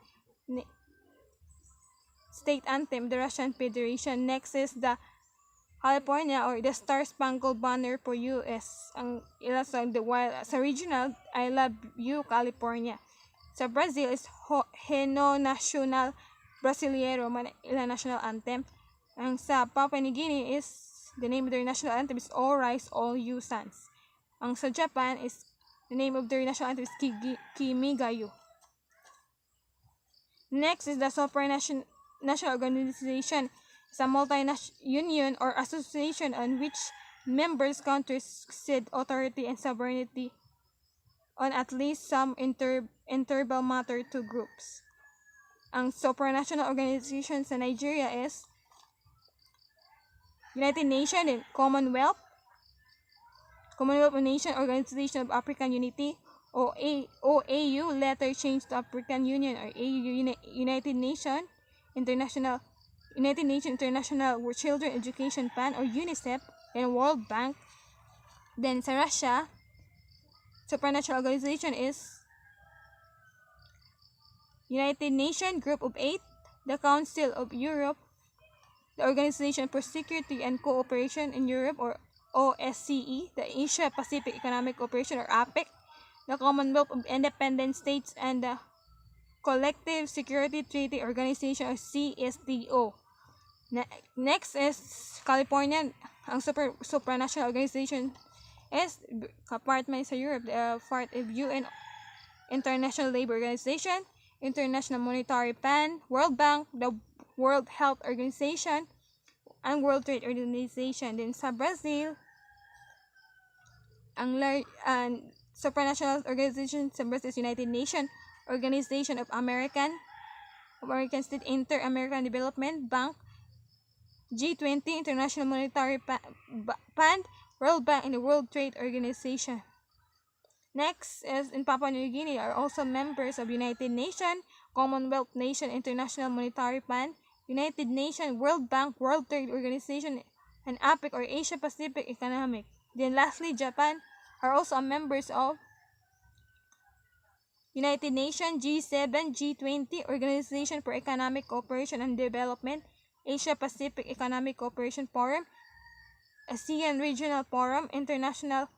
state anthem, the Russian Federation. Next is the California or the Star Spangled Banner for US. Ang ila sa regional, I Love You California. Sa Brazil is Hino Nacional Brasileiro, ila national anthem. Ang sa Papua New Guinea is the name of their national anthem is All Rise, All You Sons. Ang sa Japan is the name of their national anthem is Kimigayo. Next is the supranational organization. It's a multinational union or association on which members countries cede authority and sovereignty on at least some integral matter to groups. Ang supranational organization sa Nigeria is United Nations and Commonwealth of Nations, Organization of African Unity, OAU, later changed to African Union or AU, United Nations International Children Education Fund or UNICEF, and World Bank. Then sa Russia, supranational organization is United Nations Group of 8, the Council of Europe, the Organization for Security and Cooperation in Europe or OSCE, the Asia Pacific Economic Cooperation or APEC, the Commonwealth of Independent States, and the Collective Security Treaty Organization or CSTO. Next is California. Ang supranational organization is compartment sa Europe, part of UN, International Labor Organization, International Monetary Fund, World Bank, the World Health Organization, and World Trade Organization. Then sa Brazil, ang supranational organization sa Brazil is United Nations Organization of American States, Inter-American Development Bank, G20, International Monetary Fund, World Bank, and the World Trade Organization. Next is in Papua New Guinea are also members of United Nations, Commonwealth Nation, International Monetary Fund, United Nations, World Bank, World Trade Organization, and APEC or Asia Pacific Economic. Then lastly, Japan are also members of United Nations, G7, G20, Organization for Economic Cooperation and Development, Asia Pacific Economic Cooperation Forum, ASEAN Regional Forum, International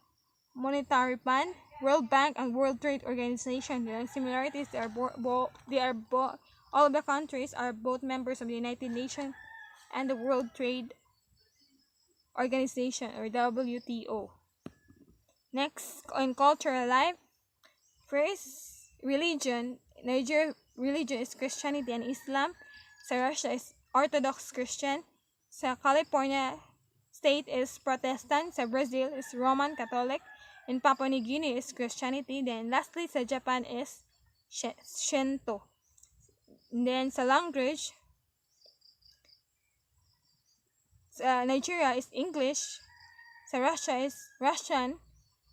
Monetary Fund, World Bank, and World Trade Organization. The similarities, all of the countries are both members of the United Nations and the World Trade Organization or WTO. Next, on cultural life, first, religion. Nigeria religion is Christianity and Islam. Sa Russia is Orthodox Christian. Sa California state is Protestant. Sa Brazil is Roman Catholic. In Papua New Guinea is Christianity. Then lastly sa Japan is Shinto. Then sa language, Nigeria is English. Sa Russia is Russian.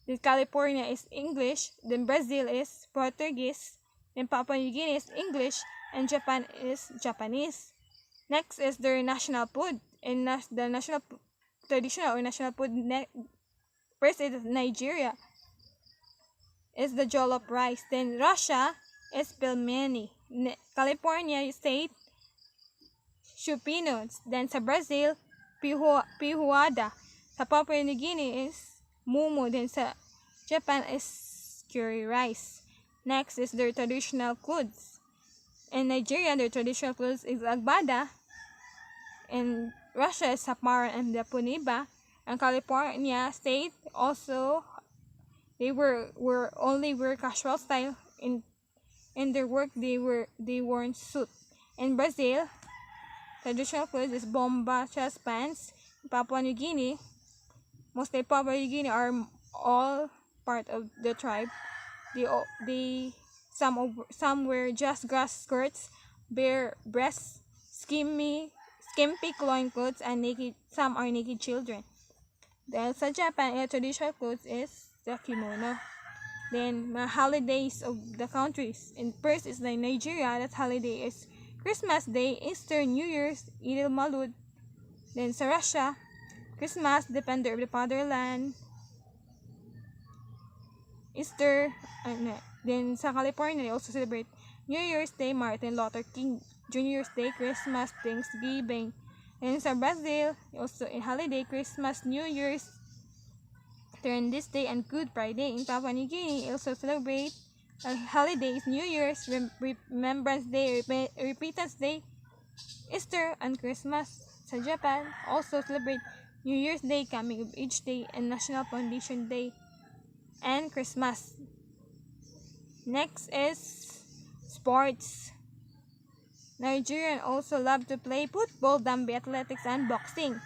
Then California is English. Then Brazil is Portuguese. Then Papua New Guinea is English. And Japan is Japanese. Next is their national food. And the national traditional or national food first is Nigeria is the jollof rice. Then Russia is pelmeni. California state chupino. Then sa Brazil pihuada. Sa Papua New Guinea is mumu. Then sa Japan is curry rice. Next is their traditional foods. In Nigeria, their traditional foods is agbada. In Russia is sapara and the puniba. And California state also they only wear casual style in their work they worn suit. In Brazil, traditional clothes is bomba chest pants. In Papua New Guinea, mostly Papua New Guinea are all part of the tribe. Some wear just grass skirts, bare breasts, skimpy loincloths, and some are naked children. Then sa Japan, traditional clothes is the kimono. Then mga holidays of the countries. In first is like Nigeria, that holiday is Christmas Day, Easter, New Year's, Eid al-Maulud. Then sa Russia, Christmas, Defender of the Fatherland, Easter, then sa California, they also celebrate New Year's Day, Martin Luther King Jr.'s Day, Christmas, Thanksgiving. And sa Brazil, also in holiday, Christmas, New Year's, turn this day, and Good Friday. In Papua New Guinea, also celebrate holidays, New Year's, Remembrance Day, Repentance Day, Easter, and Christmas. Sa Japan, also celebrate New Year's Day, Coming of Age Day, and National Foundation Day, and Christmas. Next is sports. Nigerians also love to play football, dambe, athletics, and boxing.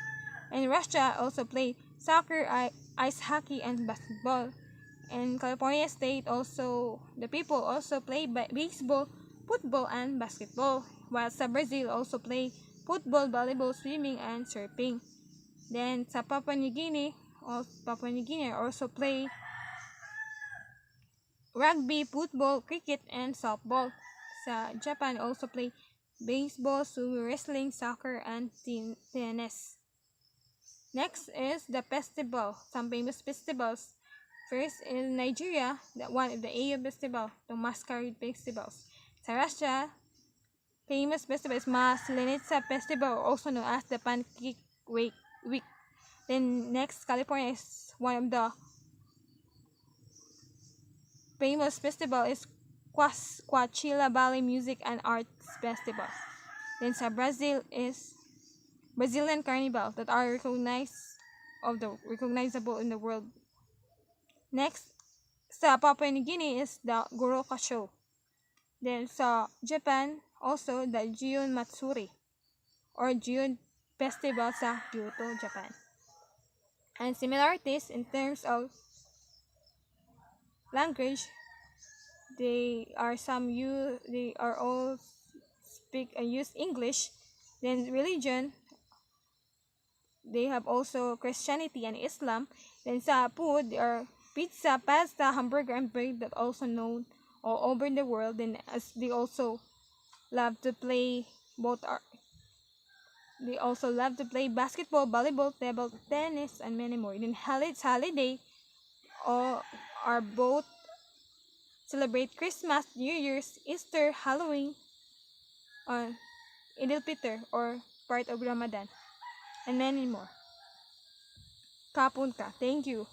And Russia also play soccer, ice hockey, and basketball. In California state also, the people also play baseball, football, and basketball. While sa Brazil also play football, volleyball, swimming, and surfing. Then sa Papua New Guinea also play rugby, football, cricket, and softball. Sa Japan also play baseball, sumo wrestling, soccer, and tennis. Next is the festival. Some famous festivals. First in Nigeria, one of the Eyo festival, the masquerade festivals. Sa Russia, famous festival is Maslenitsa festival, also known as the Pancake Week. Then next, California is one of the famous festival is Coachella Valley Music and Arts Festival. Then sa Brazil is Brazilian Carnival that are recognizable in the world. Next, sa Papua New Guinea is the Goroka Show. Then sa Japan, also the Gion Matsuri or Gion Festival sa Kyoto, Japan. And similarities in terms of language, they are all speak and use English. Then religion, they have also Christianity and Islam. Then sa food, they are pizza, pasta, hamburger, and bread that also known all over the world. Then as they also love to play basketball, volleyball, table tennis, and many more. Then holiday all are both celebrate Christmas, New Year's, Easter, Halloween, Eid al-Fitr, or part of Ramadan, and many more. Kapun ka. Thank you.